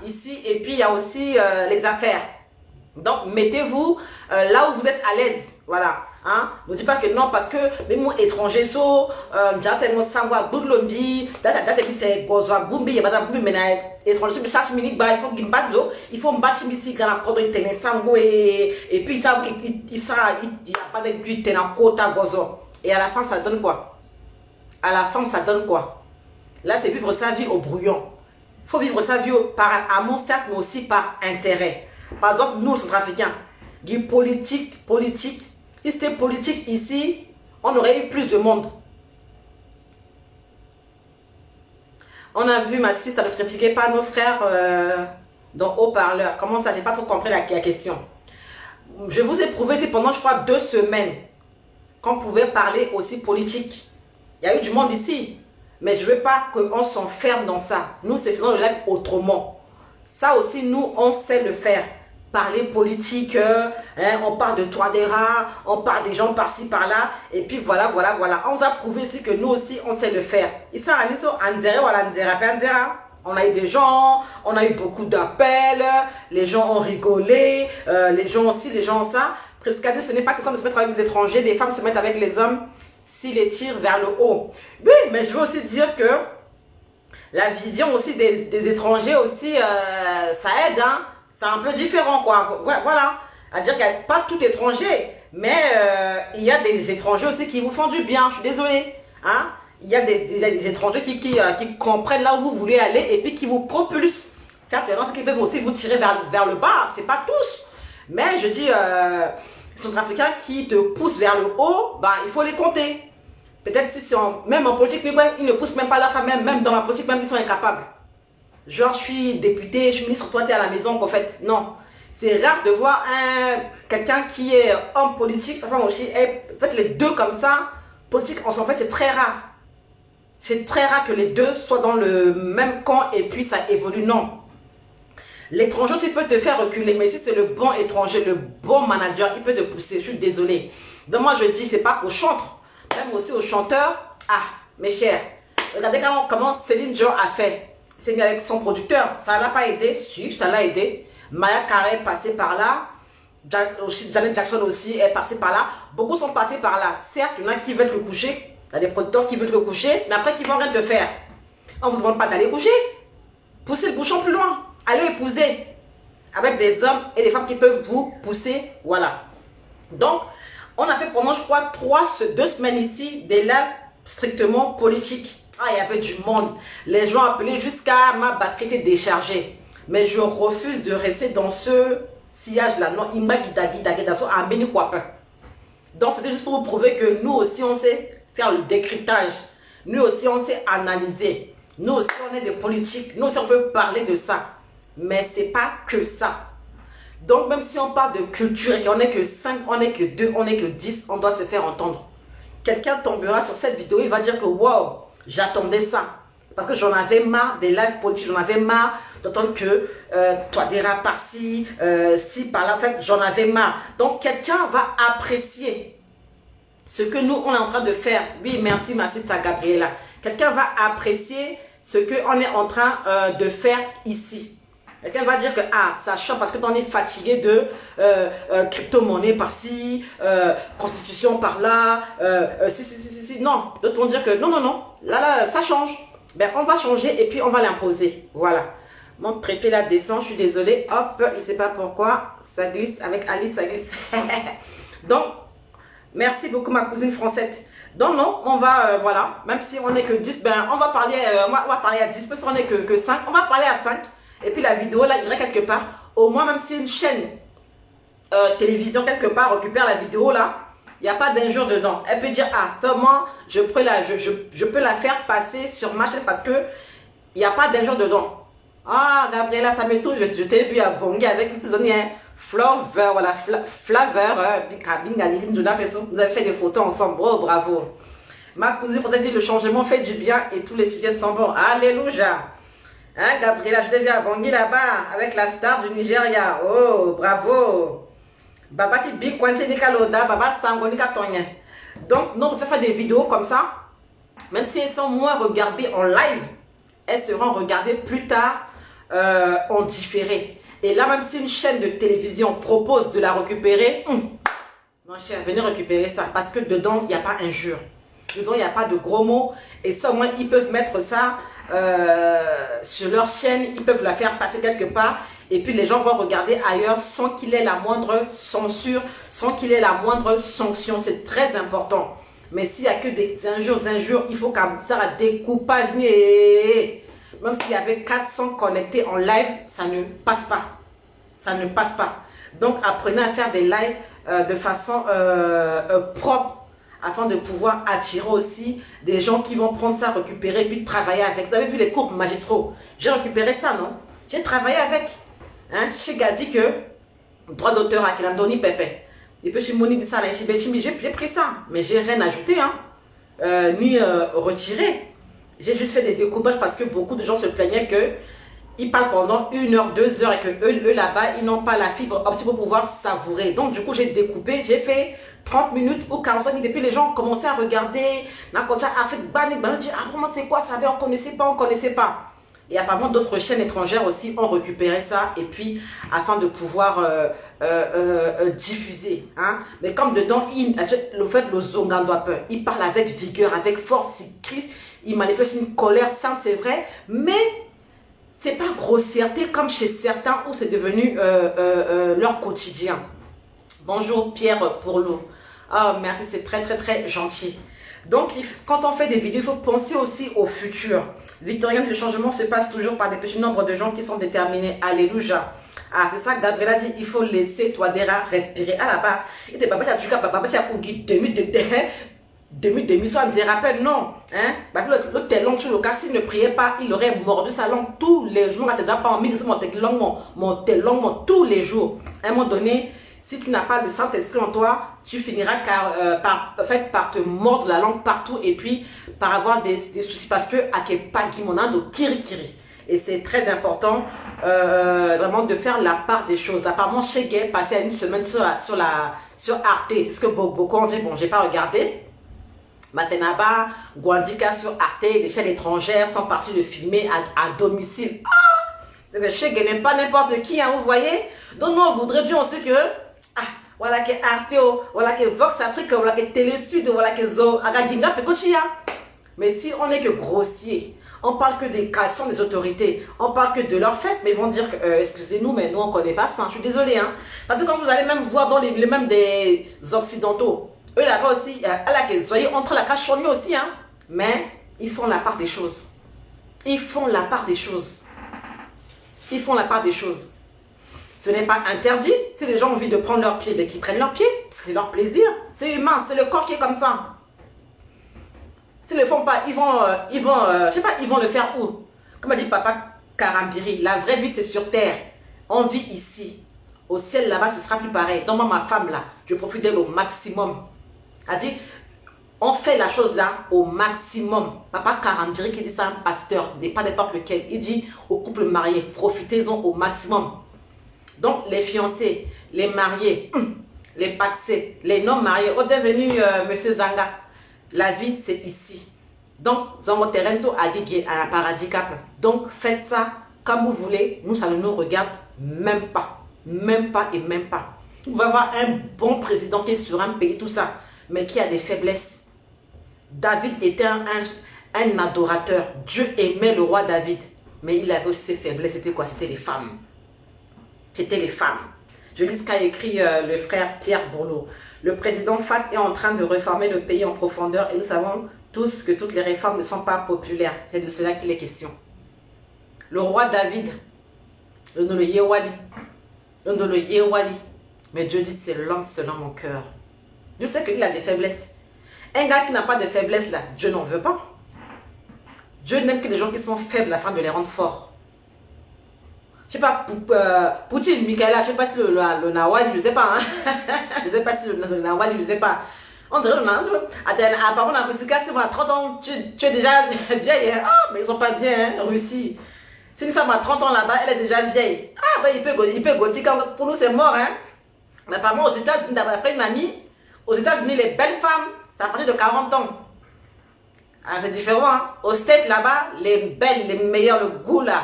ici, et puis il y a aussi les affaires. Donc, mettez-vous là où vous êtes à l'aise. Voilà. Hein? Ne dis pas que non, parce que même moi étranger, il faut me battre ici quand la corde est sango et puis il n'y a pas de but, et à la fin, ça donne quoi? À la fin, ça donne quoi? Là, c'est vivre sa vie au brouillon. Il faut vivre sa vie par amour, certes, mais aussi par intérêt. Par exemple, nous, les Centrafricains, politique. Si c'était politique ici, on aurait eu plus de monde. On a vu ma sister critiquer par nos frères dans haut-parleur. Comment ça? J'ai pas trop compris la question. je vous ai prouvé ici pendant, je crois, 2 semaines qu'on pouvait parler aussi politique. Il y a eu du monde ici. Mais je ne veux pas qu'on s'enferme dans ça. Nous, c'est faisons le live autrement. Ça aussi, nous, on sait le faire. Parler politique, on parle de Touadéra, on parle des gens par-ci, par-là. Et puis voilà, voilà, voilà. On vous a prouvé ici que nous aussi, on sait le faire. Ici, on a eu des gens, on a eu beaucoup d'appels, les gens ont rigolé, les gens aussi, les gens ont ça. Prescadé, ce n'est pas que ça de se mettre avec les étrangers, les femmes se mettent avec les hommes s'ils les tirent vers le haut. Oui, mais je veux aussi dire que la vision aussi des étrangers aussi, ça aide, hein. C'est un peu différent, quoi. Voilà. À-dire qu'il n'y a pas tout étranger, mais il y a des étrangers aussi qui vous font du bien. Je suis désolée. Hein? Il y a des étrangers qui comprennent là où vous voulez aller et puis qui vous propulsent. Certes, il y en a qui peuvent aussi vous tirer vers le bas. C'est pas tous. Mais je dis, les Centrafricains qui te poussent vers le haut, ben, il faut les compter. Peut-être si même en politique, ils ne poussent même pas la femme, même dans la politique, même ils sont incapables. Genre, je suis député, je suis ministre, toi, tu es à la maison, en fait. Non. C'est rare de voir quelqu'un qui est homme politique, sa femme aussi. En fait, les deux comme ça, politique, en fait, c'est très rare. C'est très rare que les deux soient dans le même camp et puis ça évolue. Non. L'étranger aussi peut te faire reculer, mais si c'est le bon étranger, le bon manager, il peut te pousser. Je suis désolée. Donc, moi, je dis, c'est pas qu'au chantre, même aussi aux chanteurs. Ah, mes chers, regardez comment Céline Dion a fait. C'est avec son producteur, ça l'a pas aidé, si, ça l'a aidé. Maya Carey est passée par là, Janet Jackson aussi est passée par là. Beaucoup sont passés par là. Certes, il y en a qui veulent te coucher, il y a des producteurs qui veulent te coucher, mais après qui vont rien te faire. On ne vous demande pas d'aller coucher. Poussez le bouchon plus loin. Allez épouser avec des hommes et des femmes qui peuvent vous pousser. Voilà. Donc, on a fait pendant, je crois, 2 semaines ici, des lives strictement politiques. Ah, il y avait du monde. Les gens appelaient jusqu'à ma batterie était déchargée. Mais je refuse de rester dans ce sillage-là. Non, il m'a guidé à Béni Kwapin. Donc, c'était juste pour vous prouver que nous aussi, on sait faire le décryptage. Nous aussi, on sait analyser. Nous aussi, on est des politiques. Nous aussi, on peut parler de ça. Mais ce n'est pas que ça. Donc, même si on parle de culture et qu'on n'est que 5, on n'est que 2, on n'est que 10, on doit se faire entendre. Quelqu'un tombera sur cette vidéo, il va dire que wow, j'attendais ça. Parce que j'en avais marre des lives politiques, j'en avais marre d'entendre que Touadéra par-ci, ci, par-là. En fait, j'en avais marre. Donc, quelqu'un va apprécier ce que nous, on est en train de faire. Oui, merci, ma sister Gabriela. Quelqu'un va apprécier ce qu'on est en train de faire ici. Quelqu'un va dire que ah, ça choque parce que tu en es fatigué de crypto-monnaie par-ci, constitution par-là, si. Non, d'autres vont dire que non, là, ça change. Ben, on va changer et puis on va l'imposer. Voilà. Mon trépied là descend, je suis désolée. Hop, je ne sais pas pourquoi. Ça glisse avec Alice, ça glisse. Donc, merci beaucoup ma cousine française. Donc non, on va, voilà, même si on n'est que 10, ben, on va parler à 10, parce qu'on n'est que 5, on va parler à 5. Et puis la vidéo là, irait quelque part. Au moins, même si une chaîne télévision quelque part récupère la vidéo là, il n'y a pas d'injure dedans. Elle peut dire, ah, seulement, je peux la faire passer sur ma chaîne parce que il n'y a pas d'injure dedans. Ah, Gabriela, ça me touche. Je t'ai vu à Bongui avec une saisonnière. Flavor, voilà, Flavor, vous avez fait des photos ensemble. Oh, bravo. Ma cousine peut-être dit le changement fait du bien et tous les sujets sont bons. Alléluia. Hein, Gabriela, je l'ai vu à Bangui là-bas avec la star du Nigeria. Oh, bravo. Baba ti big kwanche nika loda, baba sango nika tonye. Donc, nous, on peut faire des vidéos comme ça. Même si elles sont moins regardées en live, elles seront regardées plus tard en différé. Et là, même si une chaîne de télévision propose de la récupérer, mon cher, venez récupérer ça. Parce que dedans, il n'y a pas injure. Dedans, il n'y a pas de gros mots. Et ça, au moins, ils peuvent mettre ça sur leur chaîne. Ils peuvent la faire passer quelque part. Et puis, les gens vont regarder ailleurs sans qu'il ait la moindre censure, sans qu'il ait la moindre sanction. C'est très important. Mais s'il n'y a que des injures, il faut qu'à ça, un découpage. Même s'il y avait 400 connectés en live, ça ne passe pas. Ça ne passe pas. Donc, apprenez à faire des lives de façon propre afin de pouvoir attirer aussi des gens qui vont prendre ça, récupérer, puis travailler avec. Vous avez vu les cours magistraux? J'ai récupéré ça, non? J'ai travaillé avec. Hein? Chega dit que droit d'auteur à Kilandoni Pepe. Et puis, Moni dit ça, j'ai pris ça, mais j'ai rien ajouté, hein, ni retiré. J'ai juste fait des découpages parce que beaucoup de gens se plaignaient que ils parlent pendant 1 heure, 2 heures et que eux là-bas, ils n'ont pas la fibre optique pour pouvoir savourer. Donc, du coup, j'ai découpé, j'ai fait 30 minutes ou 45 minutes. Et puis, les gens ont commencé à regarder. Ah, vraiment, c'est quoi ça? On connaissait pas, on connaissait pas. Et apparemment, d'autres chaînes étrangères aussi ont récupéré ça. Et puis, afin de pouvoir diffuser. Hein. Mais comme dedans, le fait, le Zongandoape, il parle avec vigueur, avec force, il crie, il manifeste une colère sainte, c'est vrai. Mais c'est pas grossièreté comme chez certains où c'est devenu leur quotidien. Bonjour Pierre Pourlot. Ah, merci, c'est très très très gentil. Donc, quand on fait des vidéos, il faut penser aussi au futur. Victorien, le changement se passe toujours par des petits nombres de gens qui sont déterminés. Alléluia. Ah, c'est ça, Gabriela dit, il faut laisser Touadéra respirer. Ah là-bas, il était papa, tu as papa, tu as pour guider demi soit me rappelle non hein le tes langues sur le cas s'il ne priait pas il aurait mordu sa langue tous les jours. Déjà pas en minutes mon tes langues tous les jours. À un moment donné, si tu n'as pas le Saint-Esprit en toi, tu finiras par te mordre la langue partout et puis par avoir des soucis parce que à pas guimonando kiri. Et c'est très important vraiment de faire la part des choses. Apparemment chez Gay passé à une semaine sur Arte, c'est ce que beaucoup ont dit. Bon, j'ai pas regardé. Matenaba, Gwandika sur Arte, des chaînes étrangères sont partis le filmer à domicile. Ah, le chèque n'est pas n'importe qui, hein, vous voyez. Donc nous on voudrait bien aussi que voilà que Arte, voilà que Vox Afrique, voilà que Télé Sud, voilà que Zo, Agadinga, Pekochia. Mais si on n'est que grossier, on parle que des calçons des autorités, on parle que de leurs fesses, mais ils vont dire que excusez-nous, mais nous on ne connaît pas ça. Je suis désolée, hein. Parce que quand vous allez même voir dans les mêmes des occidentaux, eux là-bas aussi, soyez entre la cache aussi, hein. Mais ils font la part des choses. Ils font la part des choses. Ils font la part des choses. Ce n'est pas interdit. Si les gens ont envie de prendre leurs pieds, ben qu'ils prennent leurs pieds. C'est leur plaisir. C'est humain. C'est le corps qui est comme ça. S'ils ne le font pas, ils vont, je sais pas, ils vont le faire où? Comme a dit papa Karambiri, la vraie vie c'est sur terre. On vit ici. Au ciel là-bas, ce sera plus pareil. Donc moi, ma femme là, je profite d'elle au maximum. Elle dit, on fait la chose là au maximum. Papa Karambiri qui dit ça, un pasteur, n'est pas n'importe lequel. Il dit aux couples mariés, profitez-en au maximum. Donc les fiancés, les mariés, les paxés, les non mariés, on est venu Monsieur Zanga. La vie c'est ici. Donc Zongo Terenzo a dit un paradis cap. Donc faites ça comme vous voulez. Nous ça ne nous regarde même pas. Même pas et même pas. Vous pouvez avoir un bon président qui est sur un pays, tout ça, mais qui a des faiblesses. David était un adorateur. Dieu aimait le roi David. Mais il avait aussi ses faiblesses. C'était quoi? C'était les femmes. C'était les femmes. Je lis ce qu'a écrit le frère Pierre Bourlot. Le président Fac est en train de réformer le pays en profondeur et nous savons tous que toutes les réformes ne sont pas populaires. C'est de cela qu'il est question. Le roi David, le Yewali, mais Dieu dit c'est l'homme selon mon cœur. Je sais qu'il a des faiblesses. Un gars qui n'a pas de faiblesse là, Dieu n'en veut pas. Dieu n'aime que les gens qui sont faibles afin de les rendre forts. Je sais pas, Poutine, Michaela, je sais pas si le Nawali, je sais pas, hein. Je sais pas si le Nawali, je sais pas. On dirait le Nawali. Apparemment, la Russie, si à 30 ans, tu es déjà vieille, hein. Ah, mais ils sont pas bien, hein, Russie. Si une femme a 30 ans là-bas, elle est déjà vieille. Ah, ben, il peut gothique. Pour nous, c'est mort, hein. Mais apparemment, aux États-Unis, d'après une amie, aux États-Unis, les belles femmes, c'est à partir de 40 ans. Ah, c'est différent, hein. Aux States, là-bas, les belles, les meilleures, le goût, là,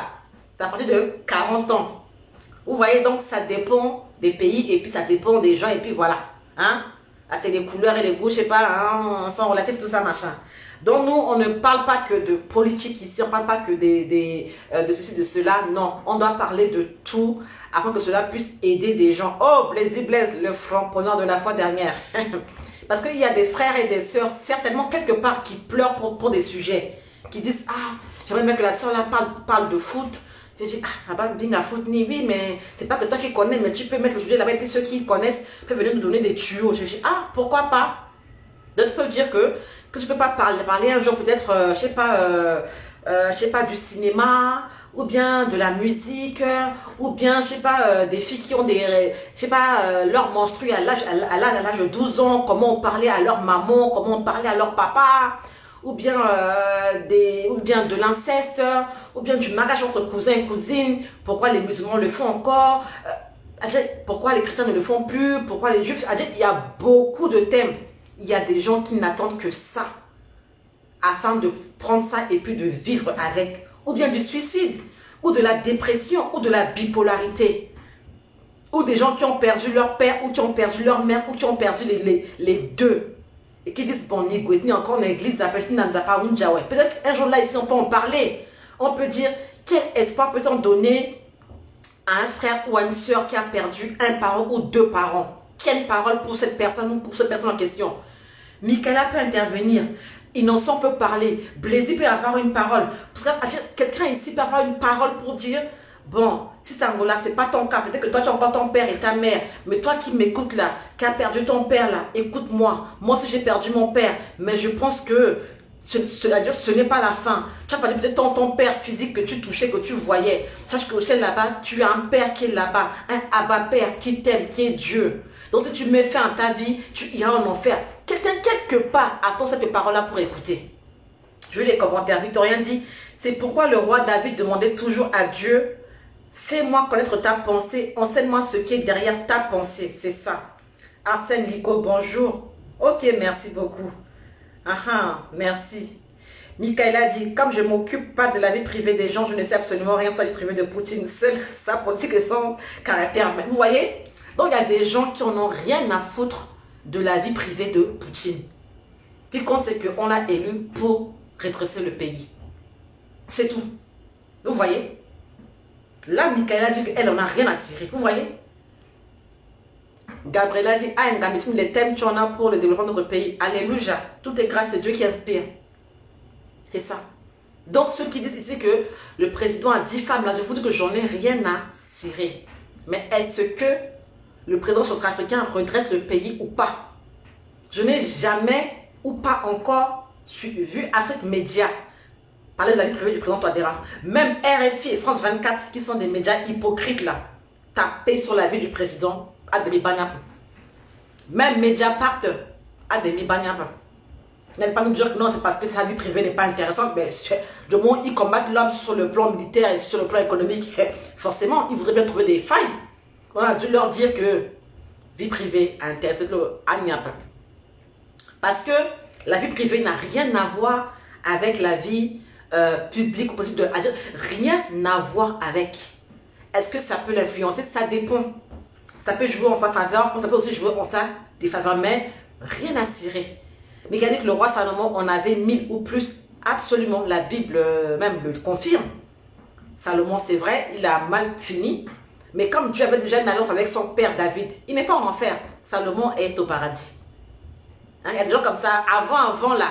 c'est à partir de 40 ans. Vous voyez, donc, ça dépend des pays et puis ça dépend des gens et puis voilà. Hein. Les couleurs et les goûts, je sais pas, hein, sont relatifs, tout ça, machin. Donc, nous, on ne parle pas que de politique ici, on ne parle pas que de ceci, de cela. Non, on doit parler de tout afin que cela puisse aider des gens. Oh, Blaise, le framponneur de la fois dernière. Parce qu'il y a des frères et des sœurs, certainement quelque part, qui pleurent pour des sujets. Qui disent, ah, j'aimerais bien que la sœur là parle de foot. Je dis, ah, la foot, oui, mais c'est pas que toi qui connais, mais tu peux mettre le sujet là-bas et puis ceux qui connaissent peuvent venir nous donner des tuyaux. Je dis, ah, pourquoi pas? D'autres peuvent dire que tu peux pas parler un jour peut-être, je sais pas du cinéma ou bien de la musique, ou bien, je sais pas, des filles qui ont des, je sais pas, leur menstru à l'âge de 12 ans, comment on parlait à leur maman, comment on parlait à leur papa, ou bien, ou bien de l'inceste, ou bien du mariage entre cousins et cousines, pourquoi les musulmans le font encore, pourquoi les chrétiens ne le font plus, pourquoi les juifs, il y a beaucoup de thèmes. Il y a des gens qui n'attendent que ça, afin de prendre ça et puis de vivre avec, ou bien du suicide, ou de la dépression, ou de la bipolarité, ou des gens qui ont perdu leur père, ou qui ont perdu leur mère, ou qui ont perdu les deux, et qui disent, bon, ni encore l'église, peut-être un jour là, ici, on peut en parler, on peut dire, quel espoir peut-on donner à un frère ou à une soeur qui a perdu un parent ou deux parents? Quelle parole pour cette personne ou pour cette personne en question? Michaela peut intervenir, Innocent peut parler, Blaise peut avoir une parole. Parce que quelqu'un ici peut avoir une parole pour dire, bon, si c'est Angola, c'est pas ton cas, peut-être que toi tu as encore ton père et ta mère, mais toi qui m'écoutes là, qui as perdu ton père là, écoute-moi, moi aussi j'ai perdu mon père, mais je pense que c'est-à-dire ce n'est pas la fin. Tu as parlé peut-être ton père physique que tu touchais, que tu voyais. Sache que au ciel là-bas, tu as un père qui est là-bas, un Abba-Père qui t'aime, qui est Dieu. Donc si tu mets fin à ta vie, tu iras en enfer. Quelqu'un quelque part attend cette parole-là pour écouter. Je lis les commentaires. Victorien dit, c'est pourquoi le roi David demandait toujours à Dieu, fais-moi connaître ta pensée, enseigne-moi ce qui est derrière ta pensée. C'est ça. Arsène Lico, bonjour. Ok, merci beaucoup. Merci. Michaela dit, comme je ne m'occupe pas de la vie privée des gens, je ne sais absolument rien sur la vie privée de Poutine, seule sa politique et son caractère. Vous voyez? Donc il y a des gens qui n'en ont rien à foutre de la vie privée de Poutine. Ce qui compte, c'est qu'on l'a élu pour redresser le pays. C'est tout. Vous voyez? Là, Michaela dit qu'elle n'en a rien à cirer. Vous voyez? Gabriela dit, les thèmes tu en as pour le développement de notre pays. Alléluia. Tout est grâce à Dieu qui inspire. C'est ça. Donc ceux qui disent ici que le président a 10 femmes, là, je vous dis que j'en ai rien à cirer. Mais est-ce que le président centrafricain redresse le pays ou pas? Je n'ai jamais ou pas encore vu Afrique Média parler de la vie privée du président Touadéra. Même RFI et France 24, qui sont des médias hypocrites là, taper sur la vie du président Ademi Banyap. Même Mediapart Ademi Banyap. N'allez pas nous dire que non, c'est parce que sa vie privée n'est pas intéressante, mais du moment où ils combattent l'homme sur le plan militaire et sur le plan économique, forcément, ils voudraient bien trouver des failles. On a dû leur dire que vie privée intéressante à Niap. Parce que la vie privée n'a rien à voir avec la vie publique ou politique. Rien à voir avec. Est-ce que ça peut l'influencer? Ça dépend. Ça peut jouer en sa faveur, ça peut aussi jouer en sa défaveur, mais rien à cirer. Mais regardez que le roi Salomon en avait 1000 ou plus. Absolument, la Bible même le confirme. Salomon, c'est vrai, il a mal fini. Mais comme Dieu avait déjà une alliance avec son père David, il n'est pas en enfer. Salomon est au paradis. Hein, il y a des gens comme ça, avant là,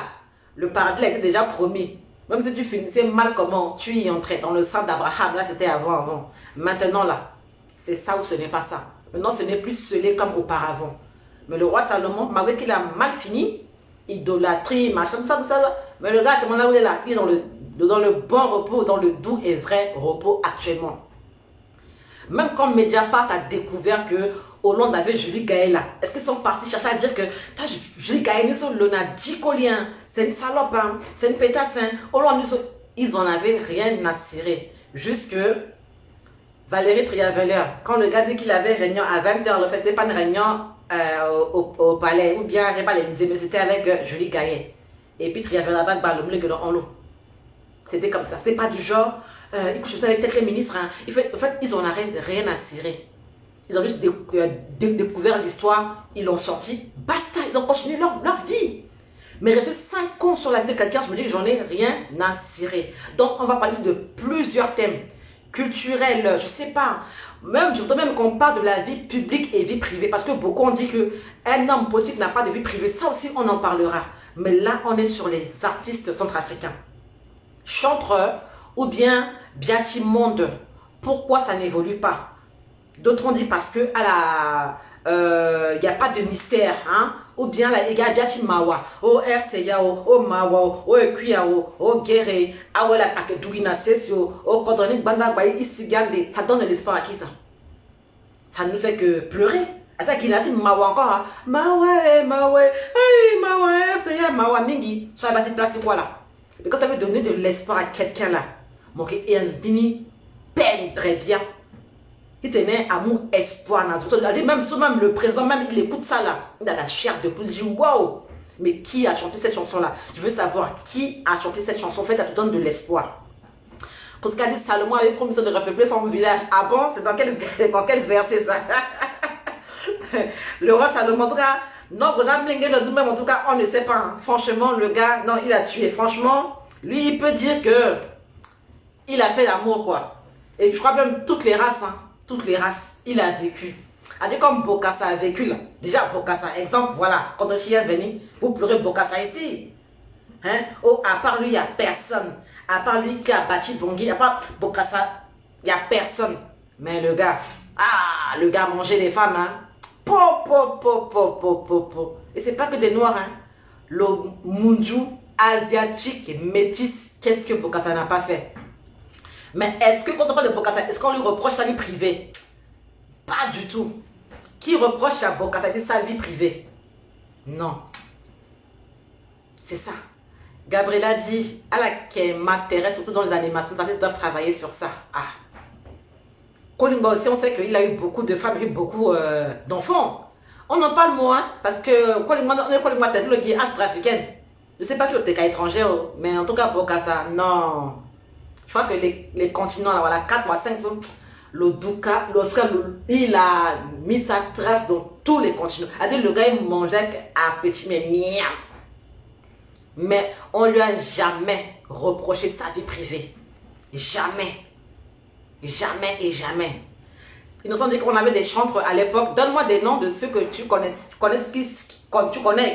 le paradis a été déjà promis. Même si tu finissais mal, comment tu y entrais dans le sang d'Abraham, là c'était avant. Maintenant là, c'est ça ou ce n'est pas ça. Maintenant ce n'est plus scellé comme auparavant. Mais le roi Salomon, malgré qu'il a mal fini, idolâtrie, machin, tout ça, mais le gars, là où il est là, il est dans le bon repos, dans le doux et vrai repos actuellement. Même quand Mediapart a découvert que Hollande avait Julie Gaëla, est-ce qu'ils sont partis chercher à dire que Julie Gaëla, c'est une salope, hein, c'est une pétasse, hein. Hollande, ils n'en avaient rien à cirer. Juste que Valérie Triaveller, quand le gars dit qu'il avait réunion à 20h, le fait, c'était pas une réunion au palais, ou bien, je sais pas, l'Élysée, mais c'était avec Julie Gaillet. Et puis Triaveller va balomler que en l'eau. C'était comme ça. C'était pas du genre, écoute, je sais avec peut-être les ministres, hein. En fait, ils n'en avaient rien à cirer. Ils ont juste découvert l'histoire, ils l'ont sorti, basta, ils ont continué leur vie. Mais rester 5 ans sur la vie de quelqu'un, je me dis que j'en ai rien à cirer. Donc, on va parler de plusieurs thèmes. Culturels, je sais pas. Même, je voudrais même qu'on parle de la vie publique et vie privée. Parce que beaucoup ont dit qu'un homme politique n'a pas de vie privée. Ça aussi, on en parlera. Mais là, on est sur les artistes centrafricains. Chantreux ou bien Biatimonde. Pourquoi ça n'évolue pas? D'autres ont dit parce que y a pas de mystère. Hein? ou bien la ega biati mawa o RCA o mawa o ekuya o guerre awela akedugina sesio o kodoni banda bayi isigande. Ça donne l'espoir à qui ça? Ça ne fait que pleurer. À ça qu'il a dit mawa encore, hein? Mawa, hey, mawa, RCA, mawa mingi. Soit bâti place quoi là? Mais quand tu veux donner de l'espoir à quelqu'un là, mon qui est un bini peine très bien. Il tenait amour, espoir. Même le président, même il écoute ça là. Il a la chair de poule. Il dit waouh, mais qui a chanté cette chanson là? Je veux savoir qui a chanté cette chanson. En fait, ça te donne de l'espoir. Parce qu'a dit Salomon avait promis de repeupler son village. Ah bon? C'est dans quel verset ça? Le roi Salomon, en tout cas, non, nous-mêmes, en tout cas, on ne sait pas. Hein. Franchement, le gars, non, il a tué. Franchement, lui, il peut dire que il a fait l'amour, quoi. Et je crois même toutes les races, hein. Toutes les races, il a vécu. A dit comme Bokassa a vécu là. Déjà, Bokassa, exemple, voilà. Quand le chien est venu, vous pleurez Bokassa ici. Hein? Oh, à part lui, il n'y a personne. À part lui qui a bâti Bangui, à part Bokassa, il n'y a personne. Mais le gars a mangé les femmes, hein. Et c'est pas que des noirs, hein. Le Munju asiatique, métis, qu'est-ce que Bokassa n'a pas fait? Mais est-ce que quand on parle de Bokassa, est-ce qu'on lui reproche sa vie privée? Pas du tout. Qui reproche à Bokassa sa vie privée? Non. C'est ça. Gabriela dit, à laquelle m'intéresse, surtout dans les animations, ils doivent travailler sur ça. Ah. Kolimba aussi, on sait qu'il a eu beaucoup de femmes, il a eu beaucoup d'enfants. On en parle moins, parce que Kolimba, t'as dit le qui est africaine. Je ne sais pas si le TK étranger, mais en tout cas, Bokassa, non. Je crois que les continents, là, voilà, 4 ou 5 sont. Le Douka, il a mis sa trace dans tous les continents. C'est-à-dire, le gars, il mangeait à petit, mais miam. Mais on lui a jamais reproché sa vie privée. Jamais. Jamais et jamais. Ils nous ont dit qu'on avait des chantres à l'époque. Donne-moi des noms de ceux que tu connais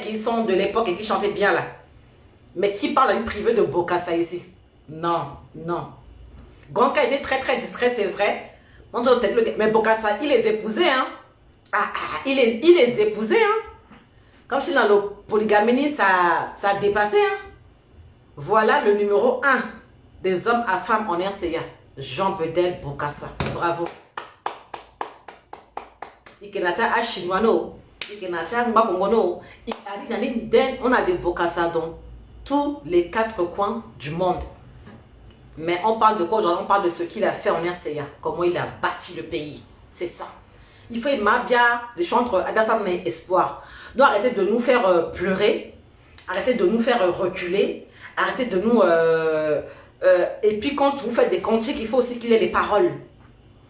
qui sont de l'époque et qui chantaient bien là. Mais qui parle de la vie privée de Bokassa ici? Non, non. Gonka était très très discret, c'est vrai. Mais Bokassa, il les épousait, hein. Il les épousait, hein. Comme si dans le polygamie, ça dépassait, hein. Voilà le numéro 1 des hommes à femmes en RCA. Jean Bedel Bokassa. Bravo. Ikenata a chinois, Ikenata Mbakongono. On a des Bokassa dans tous les 4 coins du monde. Mais on parle de quoi aujourd'hui? On parle de ce qu'il a fait en RCA. Comment il a bâti le pays. C'est ça. Il faut aimer bien les chantres Agassam et Espoir. Donc arrêtez de nous faire pleurer. Arrêtez de nous faire reculer. Arrêtez de nous... et puis quand vous faites des cantiques, il faut aussi qu'il y ait les paroles.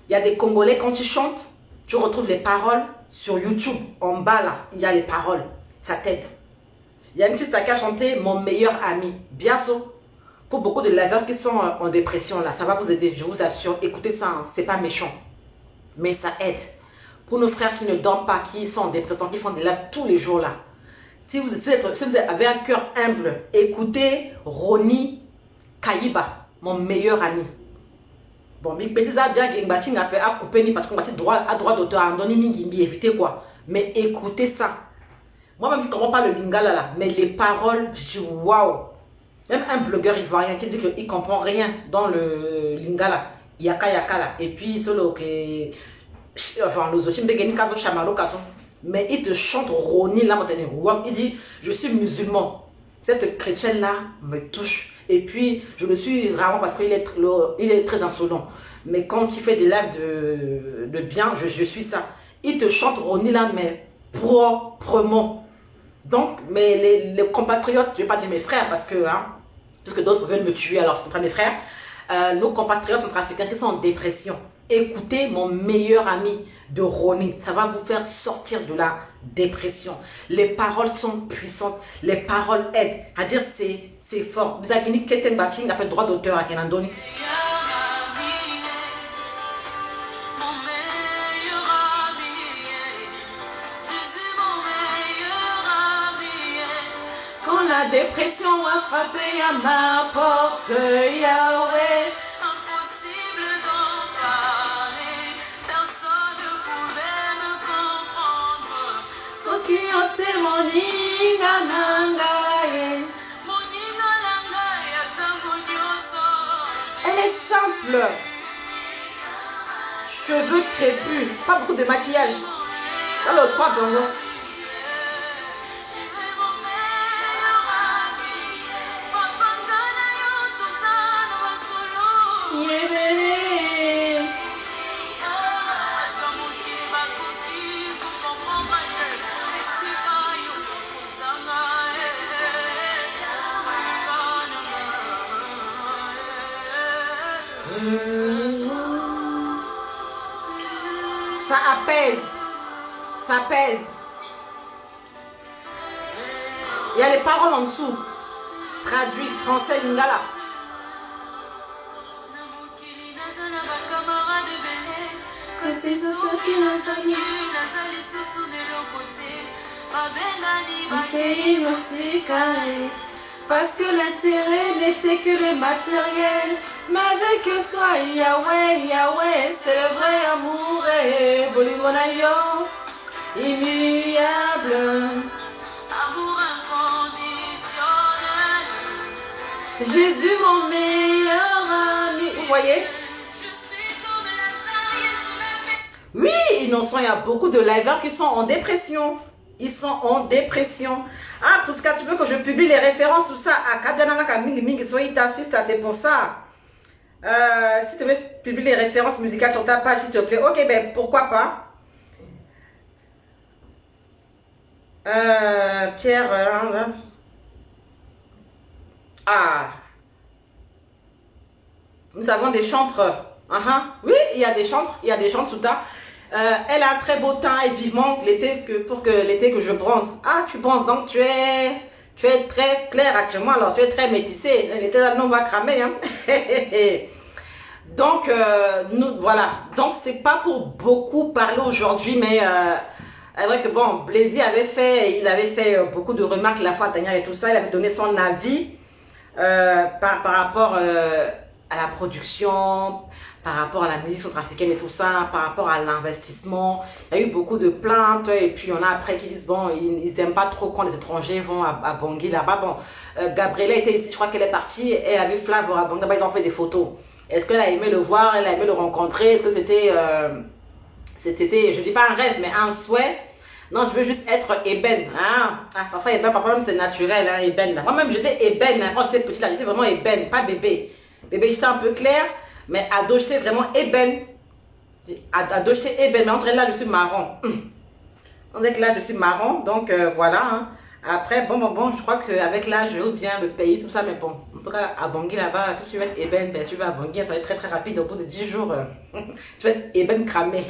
Il y a des Congolais, quand ils chantent, tu retrouves les paroles sur YouTube. En bas là, il y a les paroles. Ça t'aide. Il y a une petite qui a chanté Mon meilleur ami. Biaso. Pour beaucoup de laveurs qui sont en dépression là, ça va vous aider, je vous assure. Écoutez ça, hein, c'est pas méchant. Mais ça aide. Pour nos frères qui ne dorment pas, qui sont en dépression, qui font des laves tous les jours là. Si vous avez un cœur humble, écoutez Roni Kayiba, mon meilleur ami. Bon, mais ça bien qu'il a à couper parce qu'on va droit d'auteur, à donner Mingimbi, éviter quoi. Mais écoutez ça. Moi-même, je ne comprends pas le lingala là, mais les paroles, je dis waouh. Même un blogueur ivoirien qui dit qu'il ne comprend rien dans le lingala, yaka là. Et puis, solo que. Enfin, nous aussi, mais il te chante Roni là, il dit je suis musulman. Cette chrétienne là me touche. Et puis, je le suis rarement parce qu'il est très insolent. Mais quand il fait des lives de bien, je suis ça. Il te chante Roni là, mais proprement. Donc, mais les compatriotes, je ne vais pas dire mes frères parce que d'autres veulent me tuer, alors ce ne sont pas mes frères. Nos compatriotes centrafricains qui sont en dépression. Écoutez Mon meilleur ami de Roni. Ça va vous faire sortir de la dépression. Les paroles sont puissantes. Les paroles aident. À dire, c'est fort. Vous avez dit Keten Baching a fait droit d'auteur à Kenandoni. Quand la dépression a frappé à ma porte, Yahweh. Impossible d'en parler, personne ne pouvait me comprendre. Ceux qui ont témoigné cheveux crépus, pas beaucoup de maquillage. Dans le soir, bongo. Ça apaise, ça pèse. Il y a les paroles en dessous, traduit français lingala. Parce que l'intérêt n'était que le matériel. Mais avec toi, Yahweh, Yahweh, c'est le vrai amour et Bolimonayo, immuable. Amour inconditionnel. Jésus, mon meilleur ami. Vous voyez? Oui, innocent, il y a beaucoup de liveurs qui sont en dépression. Ils sont en dépression. Ah, parce que tu veux que je publie les références, tout ça. Ah, c'est pour ça. Si tu veux publier les références musicales sur ta page, s'il te plaît. Ok, ben pourquoi pas. Pierre. Ah. Nous avons des chantres. Oui, il y a des chantres. Il y a des chantres sous ta. Elle a un très beau teint et vivement l'été pour que l'été que je bronze. Ah, tu bronzes donc tu es très clair actuellement, alors tu es très métissé. L'été là, non, on va cramer. Hein. Donc, voilà. Donc, c'est pas pour beaucoup parler aujourd'hui, mais c'est vrai que bon, Blazy il avait fait beaucoup de remarques la fois dernière et tout ça. Il avait donné son avis par rapport à la production, par rapport à la musique centrafricaine et tout ça, par rapport à l'investissement. Il y a eu beaucoup de plaintes et puis il y en a après qui disent bon, ils n'aiment pas trop quand les étrangers vont à Bangui là-bas. Bon, Gabriela était ici, je crois qu'elle est partie, et elle a vu Flav à Bangui là-bas, ils ont fait des photos. Est-ce qu'elle a aimé le voir, elle a aimé le rencontrer? Est-ce que c'était, je ne dis pas un rêve, mais un souhait? Non, je veux juste être ébène. Hein? Ah, parfois, parfois même c'est naturel, hein, ébène. Moi-même, j'étais ébène. Hein. Quand j'étais petite, là, j'étais vraiment ébène, pas bébé. Bébé, j'étais un peu clair, mais ado, j'étais vraiment ébène. Ado, j'étais ébène, mais entre là, je suis marron. On dirait que là, je suis marron, donc voilà. Hein. Après, bon, je crois qu'avec l'âge, je vais bien le payer, tout ça, mais bon. En tout cas, à Bangui, là-bas, si tu veux être ébène, ben, tu vas à Bangui, ça va être très très rapide, au bout de 10 jours, tu vas être ébène cramé.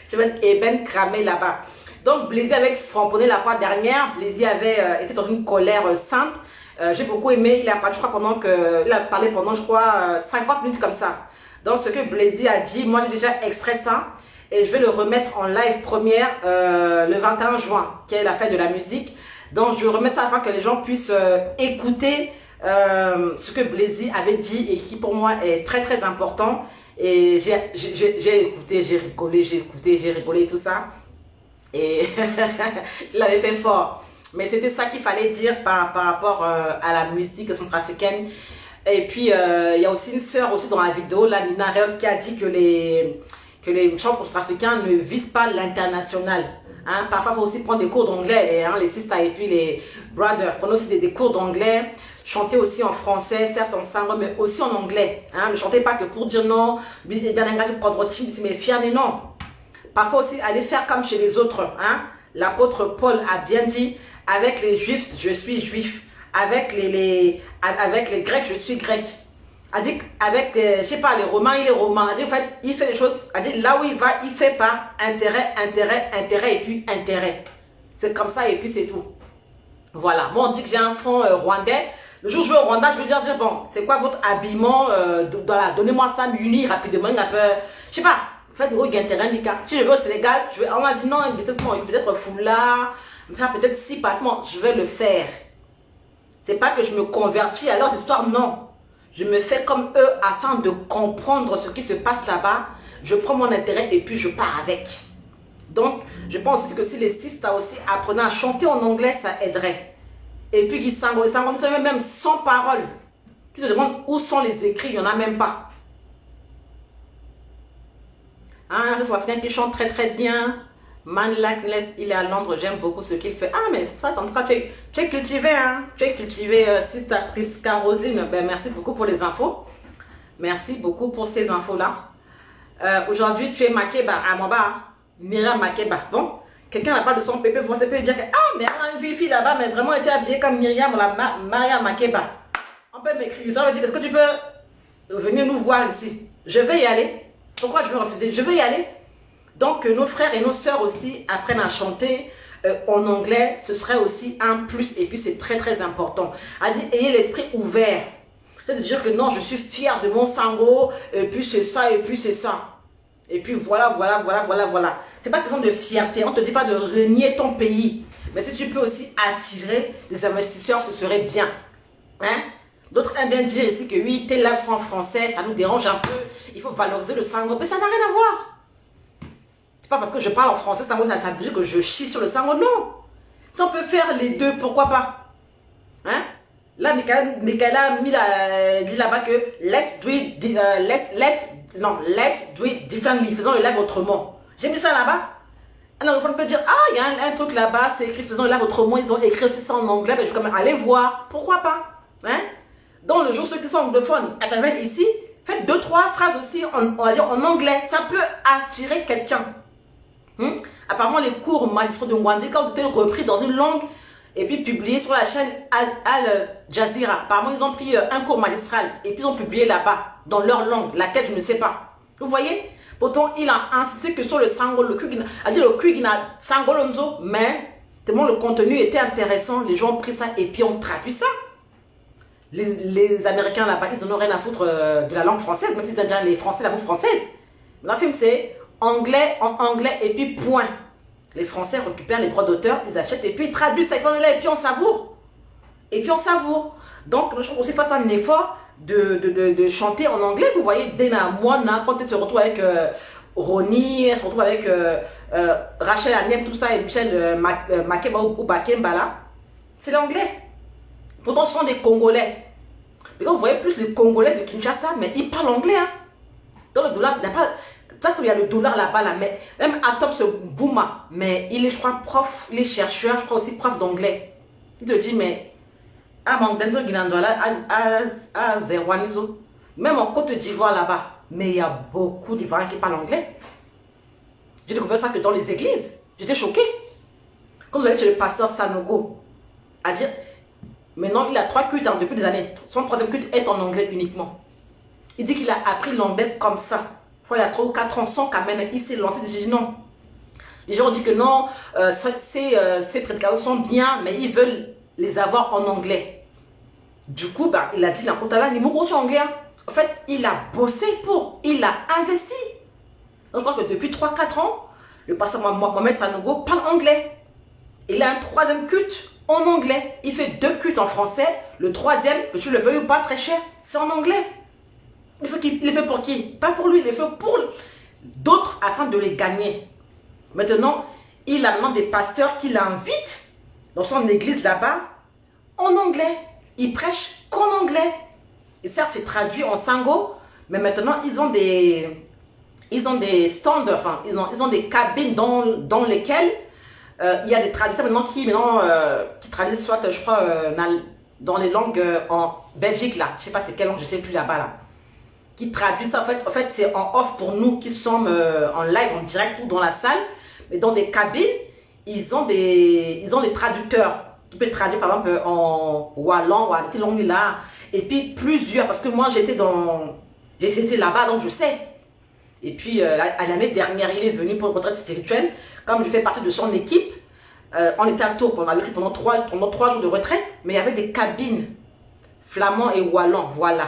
Tu vas être ébène cramé là-bas. Donc, Blazy avec framponné la fois dernière, Blazy avait été dans une colère sainte. J'ai beaucoup aimé, il a parlé, je crois, il a parlé pendant, je crois, 50 minutes comme ça. Donc, ce que Blazy a dit, moi, j'ai déjà extrait ça. Et je vais le remettre en live première le 21 juin, qui est la fête de la musique. Donc, je vais remettre ça afin que les gens puissent écouter ce que Blazy avait dit et qui, pour moi, est très, très important. Et j'ai écouté, j'ai rigolé, j'ai rigolé, tout ça. Et il avait fait fort. Mais c'était ça qu'il fallait dire par rapport à la musique centrafricaine. Et puis, il y a aussi une sœur aussi dans la vidéo, la Nina Reol, qui a dit que les chanteurs centrafricains ne visent pas l'international. Hein? Parfois, il faut aussi prendre des cours d'anglais, hein, les sisters et puis les brothers. Prenez aussi des cours d'anglais. Chantez aussi en français, certes en sango, mais aussi en anglais. Hein? Ne chantez pas que pour dire non, mais non. Parfois aussi, allez faire comme chez les autres. Hein? L'apôtre Paul a bien dit, avec les juifs, je suis juif. Avec les grecs, je suis grec. Avec, je sais pas, les romains, il est romain. En fait, il fait les choses, là où il va, il fait par intérêt, et puis intérêt. C'est comme ça et puis c'est tout. Voilà, moi on dit que j'ai un fond rwandais. Le jour où je vais au Rwanda, je vais dire bon, c'est quoi votre habillement, voilà, donnez-moi ça, m'unir rapidement, je sais pas, faites le intérêt, Mika. Si je vais au Sénégal, on m'a dit non, peut-être foulard, peut-être si, je vais le faire. C'est pas que je me convertis à leurs histoires, non. Je me fais comme eux afin de comprendre ce qui se passe là-bas. Je prends mon intérêt et puis je pars avec. Donc, je pense aussi que si les sisters aussi apprenaient à chanter en anglais, ça aiderait. Et puis, ils s'envoient même sans parole. Tu te demandes où sont les écrits, il n'y en a même pas. Hein, c'est Africain qui chante très très bien. Man Lackness, il est à Londres, j'aime beaucoup ce qu'il fait. Ah, mais ça, en tout cas, tu es cultivé, hein. Tu es cultivé, Sister Priska Rosine. Ben, merci beaucoup pour les infos. Merci beaucoup pour ces infos-là. Aujourd'hui, tu es Makeba à Moba. Myriam Makeba. Bon, quelqu'un n'a pas de son pépé, vous peut dire que, ah, mais il y a une fille là-bas, mais vraiment, elle était habillée comme Myriam, Maria Makeba. On peut m'écrire ça, on veut dire, est-ce que tu peux venir nous voir ici? Je vais y aller. Pourquoi je vais refuser? Je vais y aller. Donc, nos frères et nos sœurs aussi apprennent à chanter en anglais. Ce serait aussi un plus. Et puis, c'est très, très important. Ayez l'esprit ouvert. C'est-à-dire que non, je suis fière de mon sango. Et puis, c'est ça, et puis, c'est ça. Et puis, voilà. C'est pas question de fierté. On ne te dit pas de renier ton pays. Mais si tu peux aussi attirer des investisseurs, ce serait bien. Hein? D'autres aiment bien dire ici que oui, tes lives sont en français, ça nous dérange un peu. Il faut valoriser le sango. Mais ça n'a rien à voir. C'est pas parce que je parle en français, ça veut dire que je chie sur le sango. Non. Si on peut faire les deux, pourquoi pas? Hein? Là, Michaela a dit là-bas que let's do it differently. Faisons le live autrement. J'ai mis ça là-bas. Un anglophone peut dire, ah, il y a un truc là-bas, c'est écrit faisons le live autrement. Ils ont écrit aussi ça en anglais, mais je vais quand même aller voir. Pourquoi pas? Hein? Dans le jour, ceux qui sont anglophones interviennent ici, faites 2-3 phrases aussi, on va dire en anglais. Ça peut attirer quelqu'un. Apparemment, les cours magistraux de Mwanzi, quand ont été repris dans une langue et puis publiés sur la chaîne Al Jazeera. Apparemment, ils ont pris un cours magistral et puis ils ont publié là-bas, dans leur langue, laquelle je ne sais pas. Vous voyez? Pourtant, il a insisté que sur le sango, le Kwigina Sangolonzo, mais tellement le contenu était intéressant, les gens ont pris ça et puis ont traduit ça. Les Américains là-bas, ils n'ont rien à foutre de la langue française, même s'ils aiment bien les Français, la langue française. Le film, c'est anglais en anglais et puis point. Les Français récupèrent les droits d'auteur, ils achètent et puis ils traduisent ça et puis on savoure. Et puis on savoure. Donc, je trouve aussi pas un effort de chanter en anglais. Vous voyez, Dena Moana, quand elle se retrouve avec Ronnie, elle se retrouve avec Rachel Agnès, tout ça, et Michel Makeba ou Bakemba là, c'est l'anglais. Pourtant, ce sont des Congolais. Mais quand vous voyez plus les Congolais de Kinshasa, mais ils parlent anglais. Hein. Dans le dollar, il n'y a pas. Peut-être qu'il y a le dollar là-bas, là, mais même Atop se Bouma, mais il est, je crois, prof, les chercheurs, je crois aussi prof d'anglais. Il te dit, mais à Manganzo Guinandola, à Zerwanizo, même en Côte d'Ivoire là-bas, mais il y a beaucoup d'Ivoiriens qui parlent anglais. J'ai découvert ça que dans les églises. J'étais choquée. Quand vous allez chez le pasteur Sanogo, à dire, maintenant il a 3 cultes depuis des années. Son troisième culte est en anglais uniquement. Il dit qu'il a appris l'anglais comme ça. Il y a 3 ou 4 ans sans quand même, il s'est lancé. J'ai dit non. Les gens ont dit que non, ces prédications sont bien, mais ils veulent les avoir en anglais. Du coup, bah, il a dit la Kotala, ni mon anglais. En fait, il a bossé il a investi. Donc, je crois que depuis 3-4 ans, le pasteur Mohamed Sanogo parle anglais. Il a un 3e culte en anglais. Il fait 2 cultes en français. Le 3e, que tu le veuilles ou pas, très cher, c'est en anglais. Il le fait pour qui? Pas pour lui, il le fait pour d'autres afin de les gagner. Maintenant, il a maintenant des pasteurs qui l'invitent dans son église là-bas en anglais. Il prêche qu'en anglais. Et certes, c'est traduit en sango, mais maintenant, ils ont des stands, enfin, ils ont des cabines dans lesquelles il y a des traducteurs maintenant qui traduisent soit, je crois, dans les langues en Belgique là. Je sais pas c'est quelle langue, je sais plus là-bas là. Qui traduisent ça. En fait c'est en off pour nous qui sommes en live, en direct ou dans la salle. Mais dans des cabines, ils ont des traducteurs qui peuvent traduire par exemple en wallon ou quelle langue là. Et puis plusieurs, parce que moi j'étais là-bas donc je sais. Et puis à l'année dernière, il est venu pour une retraite spirituelle. Comme je fais partie de son équipe, on était à Tours, on avait pris pendant 3 jours de retraite, mais il y avait des cabines flamands et wallons, voilà.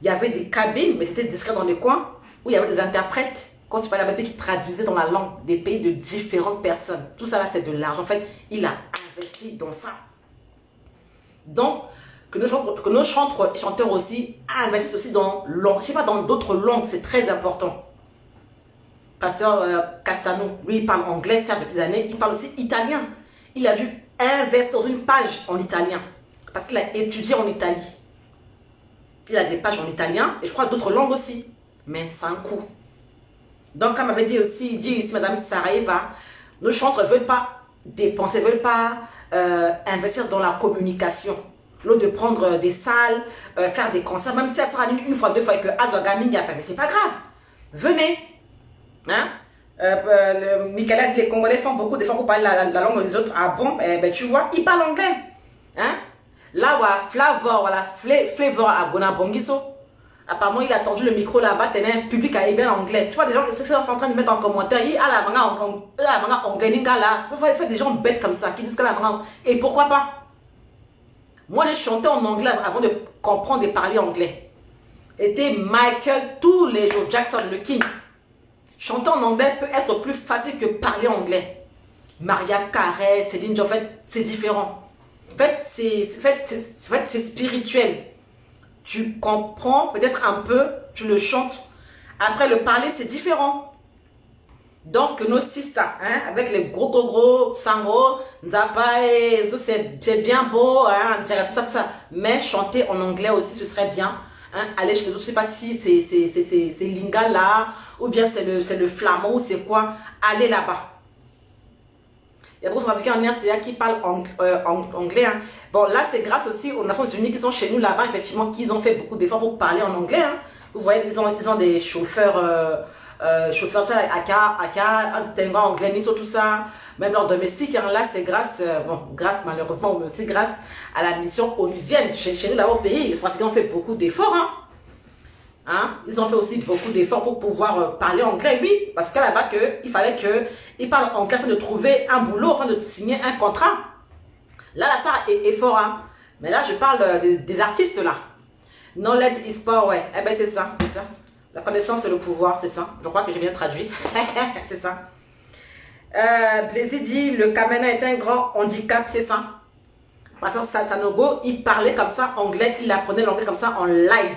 Il y avait des cabines, mais c'était discret dans les coins, où il y avait des interprètes, quand tu parlais avec qui traduisaient dans la langue des pays de différentes personnes. Tout ça là, c'est de l'argent. En fait, il a investi dans ça. Donc, que nos chanteurs aussi investissent aussi dans d'autres langues, c'est très important. Pasteur Castano, lui, il parle anglais, ça depuis des années, il parle aussi italien. Il a dû investir dans une page en italien, parce qu'il a étudié en Italie. Il a des pages en italien, et je crois d'autres langues aussi. Mais c'est un coût. Donc, comme m'avait dit aussi, il dit ici, Madame Saraïva, nos chantres ne veulent pas dépenser, ne veulent pas investir dans la communication. L'autre de prendre des salles, faire des concerts, même si ça sera une fois, deux fois, et que Azwagami n'y a pas, mais c'est pas grave. Venez. Hein? Nicolas dit les Congolais font beaucoup d'efforts pour parler la langue des autres. Ah bon? Ben, tu vois, ils parlent anglais. Hein? Là, Flavor, voilà, Flavor à Gonabongiso. Apparemment, il a tendu le micro là-bas, tenait un public à bien anglais. Tu vois, des gens qui sont en train de mettre en commentaire, il a la manga anglais, là. Il faut des gens bêtes comme ça qui disent que la manga. Et pourquoi pas? Moi, je chantais en anglais avant de comprendre et parler anglais. Était Michael tous les jours, Jackson, le King. Chanter en anglais peut être plus facile que parler anglais. Maria Carey, Céline Dion, en fait, c'est différent. En fait, c'est spirituel. Tu comprends peut-être un peu, tu le chantes. Après, le parler, c'est différent. Donc, nos sisters, hein, avec les gros, Sango, Nzapa, c'est bien beau, hein, tout ça. Mais chanter en anglais aussi, ce serait bien. Hein, aller chez les autres, je ne sais pas si c'est Lingala, ou bien c'est le flamand, ou c'est quoi. Allez là-bas. Il y a beaucoup d'Africains en RCA qui parlent anglais. Hein. Bon, là, c'est grâce aussi aux Nations Unies qui sont chez nous là-bas, effectivement, qu'ils ont fait beaucoup d'efforts pour parler en anglais. Hein. Vous voyez, ils ont des chauffeurs, Tenga, anglais, Nisso, tout ça. Même leur domestique, hein, là, c'est grâce malheureusement, mais aussi grâce à la mission onusienne. Chez nous, là, au pays, les Africains ont fait beaucoup d'efforts. Hein. Hein? Ils ont fait aussi beaucoup d'efforts pour pouvoir parler anglais, oui, parce que là-bas, il fallait qu'ils parlent anglais afin de trouver un boulot, afin de signer un contrat. Là, ça est fort, hein? Mais là, je parle des artistes, là. Knowledge is power, eh ben c'est ça. La connaissance, c'est le pouvoir, c'est ça. Je crois que j'ai bien traduit. C'est ça. Blazy dit, le Kamena est un grand handicap, c'est ça. Parce que Sanogo, il parlait comme ça anglais, il apprenait l'anglais comme ça en live.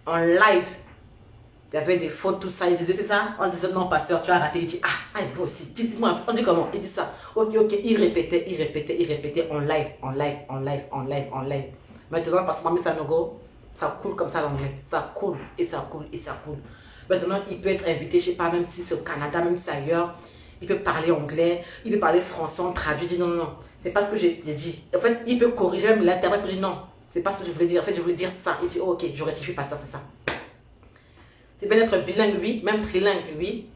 En live. Il y avait des fautes, tout ça. Il disait ça. On disait non, pasteur, tu as raté. Il dit ah, il veut aussi. Dis-moi, on dit comment? Il dit ça. Ok. Il répétait en live. Maintenant, parce que Mami Sanogo, ça coule comme ça l'anglais. Ça coule. Maintenant, il peut être invité, je ne sais pas, même si c'est au Canada, même si c'est ailleurs. Il peut parler anglais, il peut parler français, on traduit. Il dit non. C'est pas ce que j'ai dit. En fait, il peut corriger même l'interprète pour dire non. C'est pas ce que je voulais dire. En fait, je voulais dire ça. Il dit, oh, ok, je rectifie pas ça, c'est ça. C'est bien d'être bilingue, oui. Même trilingue, oui.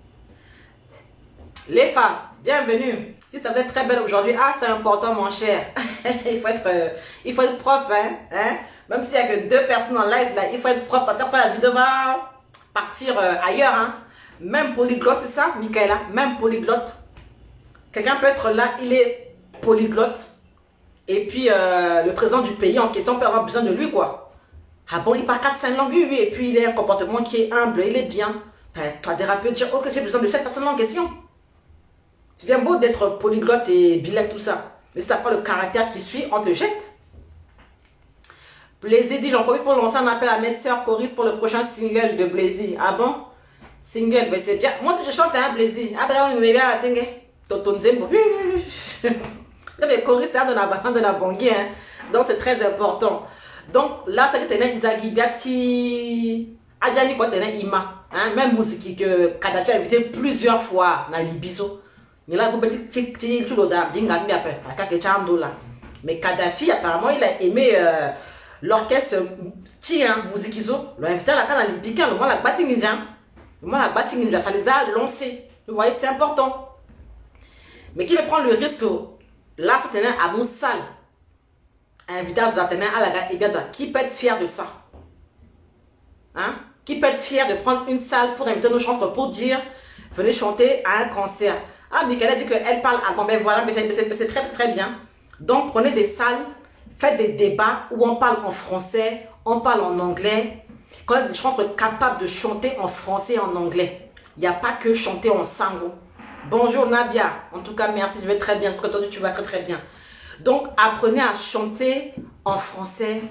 Les femmes, bienvenue. Si ça vous êtes très belle aujourd'hui, ah, c'est important, mon cher. il faut être propre, hein. Même s'il n'y a que 2 personnes en live, là, il faut être propre parce qu'après la vidéo va partir ailleurs, hein. Même polyglotte, c'est ça, Michaela? Même polyglotte. Quelqu'un peut être là, il est polyglotte. Et puis, le président du pays en question peut avoir besoin de lui, quoi. Ah bon, il parle 4-5 langues, oui, et puis il a un comportement qui est humble, il est bien. Toi, des rappeurs, dire, ok, j'ai besoin de cette personne en question. C'est bien beau d'être polyglotte et bilingue, tout ça. Mais si tu n'as pas le caractère qui suit, on te jette. Blazy dit, j'en profite pour lancer un appel à mes sœurs choristes pour le prochain single de Blazy. Ah bon? Single, ben c'est bien. Moi, si je chante un Blazy, ah ben on me bien à single. Tonton Zembo. Les choristes, c'est de la bangui, hein. Donc, c'est très important. Donc, là, c'est que tu as Isagi Biati. Adjani, quoi, tu as Ima. Hein? Même musique que Kadhafi a invité plusieurs fois dans l'Ibiso. Mais là, mais Kadhafi, apparemment, il a aimé l'orchestre Musikizo. Il l'a invité à la canne à le la Bati Ninja. Ça les a lancés. Vous voyez, c'est important. Mais qui veut prendre le risque? Là, c'est un Moussal. Invité à la qui peut être fier de ça? Hein? Qui peut être fier de prendre une salle pour inviter nos chanteurs pour dire venez chanter à un concert? Ah, Michaela dit qu'elle parle allemand. Ben voilà, mais c'est très bien. Donc, prenez des salles, faites des débats où on parle en français, on parle en anglais. Quand même des chanteurs capables de chanter en français et en anglais. Il n'y a pas que chanter en sango. Bonjour Nabia. En tout cas, merci, je vais très bien. Toi, tu vas très bien. Donc, apprenez à chanter en français,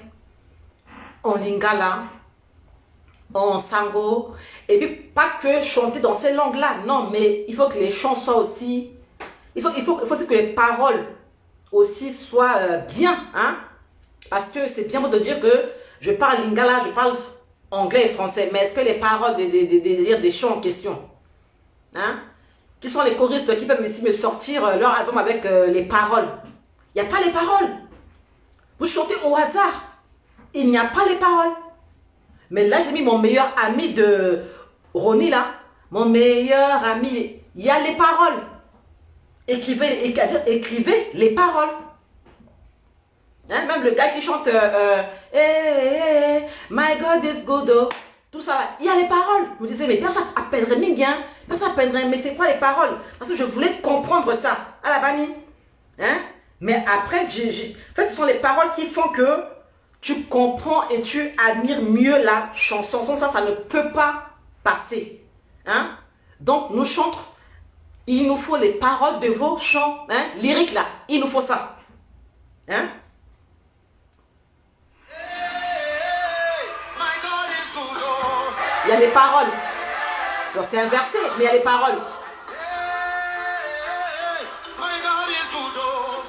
en lingala, en sango. Et puis, pas que chanter dans ces langues-là. Non, mais il faut que les chants soient aussi... Il faut aussi que les paroles aussi soient bien. Hein? Parce que c'est bien beau de dire que je parle lingala, je parle anglais et français. Mais est-ce que les paroles des chants en question, hein, qui sont les choristes qui peuvent ici me sortir leur album avec les paroles. Il n'y a pas les paroles. Vous chantez au hasard. Il n'y a pas les paroles. Mais là, j'ai mis mon meilleur ami de Ronnie, là. Mon meilleur ami. Il y a les paroles. Écrivez les paroles. Hein, même le gars qui chante hey, hey, hey, My God is good. Oh. Tout ça, là, il y a les paroles. Vous me disiez, mais bien ça appellerait bien. Bien ça appellerait, mais c'est quoi les paroles? Parce que je voulais comprendre ça. À la bannie. Hein? Mais après, en fait, ce sont les paroles qui font que tu comprends et tu admires mieux la chanson. Sans ça, ça ne peut pas passer. Hein? Donc, nous chantres, il nous faut les paroles de vos chants, hein? Lyriques là, il nous faut ça. Hein? Il y a les paroles. C'est inversé, mais il y a les paroles.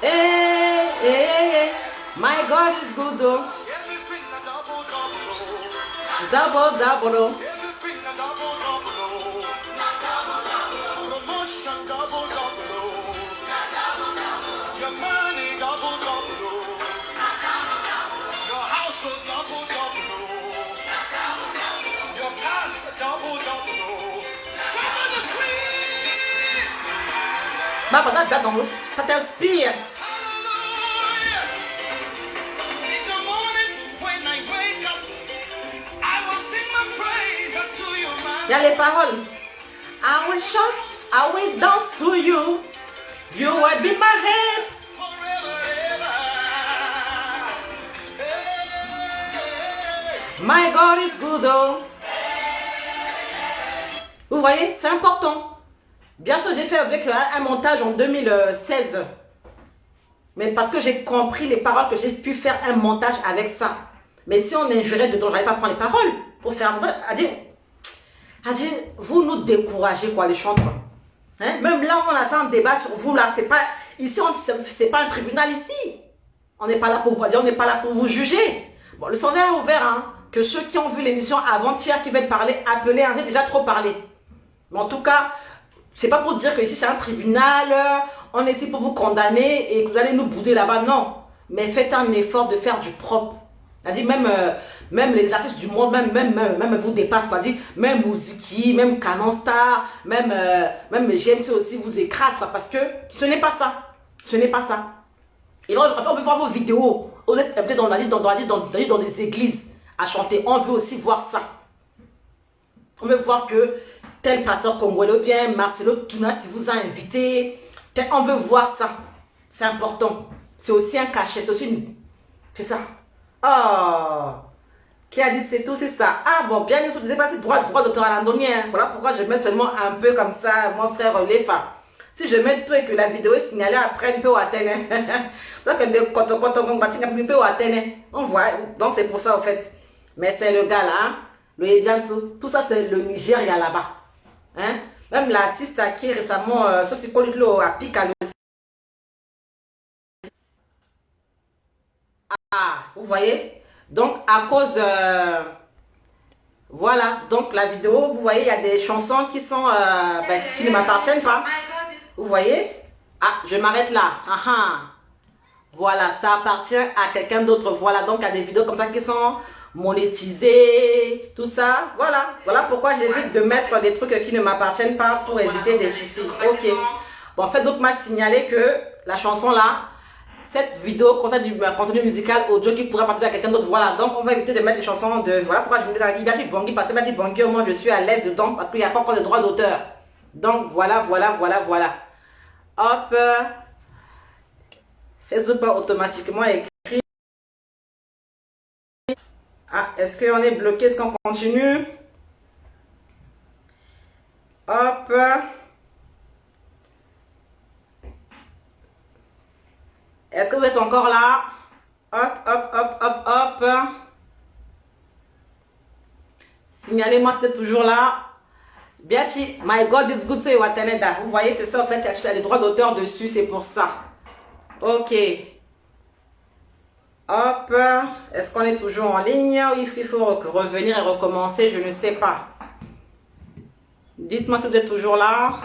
Hey, hey, hey, my God is good. Oh. Double, double. Oh. Your money double, double. Your house double, double. Your casa double, double. Some of the sweet. Ça t'inspire. Il y a les paroles. I will shout, I will dance to you. You will be my head. My God is good. Oh. Vous voyez, c'est important. Bien sûr, j'ai fait avec un montage en 2016. Mais parce que j'ai compris les paroles, que j'ai pu faire un montage avec ça. Mais si on injurait dedans, je n'allais pas prendre les paroles pour faire un... vous nous découragez, quoi, les chanteurs. Hein? Même là, on a fait un débat sur vous, là, c'est pas... Ici, c'est pas un tribunal, ici. On n'est pas là pour vous dire, on n'est pas là pour vous juger. Bon, le sondage est ouvert, hein. Que ceux qui ont vu l'émission avant-hier, qui veulent parler, appelez, hein, j'ai déjà trop parlé. Mais en tout cas, c'est pas pour dire que ici, c'est un tribunal, on est ici pour vous condamner et que vous allez nous bouder là-bas, non. Mais faites un effort de faire du propre. C'est-à-dire même les artistes du monde, même vous dépassent, c'est-à-dire même Mouziki, même Canon Star, même GMC aussi vous écrase, parce que ce n'est pas ça. Ce n'est pas ça. Et là, on veut voir vos vidéos. On est peut-être dans les églises à chanter. On veut aussi voir ça. On veut voir que tel pasteur congolais bien, Marcelo Tuna, si vous a invité, on veut voir ça. C'est important. C'est aussi un cachet, c'est aussi une... C'est ça. Oh, qui a dit c'est tout, c'est ça. Ah bon, bien sûr, je ne sais pas si droit d'auteur à l'andonien. Voilà pourquoi je mets seulement un peu comme ça, mon frère Lefa. Si je mets tout et que la vidéo est signalée après, il peut atteindre. On voit, donc c'est pour ça en fait. Mais c'est le gars là, hein? Le Edianso, tout ça c'est le Nigeria là-bas. Hein? Même l'assiste qui récemment, ceci qu'on a piqué à Ah, vous voyez? Donc, à cause... voilà, donc la vidéo, vous voyez, il y a des chansons qui sont... qui ne m'appartiennent pas. Vous voyez? Ah, je m'arrête là. Ah, ah. Voilà, ça appartient à quelqu'un d'autre. Voilà, donc il y a des vidéos comme ça qui sont monétisées, tout ça. Voilà, voilà pourquoi j'évite de mettre des trucs qui ne m'appartiennent pas pour éviter des soucis. Ok. Bon, en fait, donc m'a signalé que la chanson là, cette vidéo contient du contenu musical audio qui pourrait appartenir à quelqu'un d'autre. Voilà, donc on va éviter de mettre les chansons de... Voilà pourquoi je me dis dans la liberté Bangui, parce que Liberty Bangui, au moins je suis à l'aise dedans, parce qu'il n'y a pas encore de droit d'auteur. Donc voilà, voilà. Hop. Facebook pas automatiquement écrit. Ah, est-ce qu'on est bloqué? Est-ce qu'on continue? Hop. Est-ce que vous êtes encore là? Hop. Signalez-moi si vous êtes toujours là. Biachi, my God is good, so Wataneda. Vous voyez, c'est ça en fait, il y a des droits d'auteur dessus, c'est pour ça. Ok. Hop. Est-ce qu'on est toujours en ligne? Il faut revenir et recommencer, je ne sais pas. Dites-moi si vous êtes toujours là.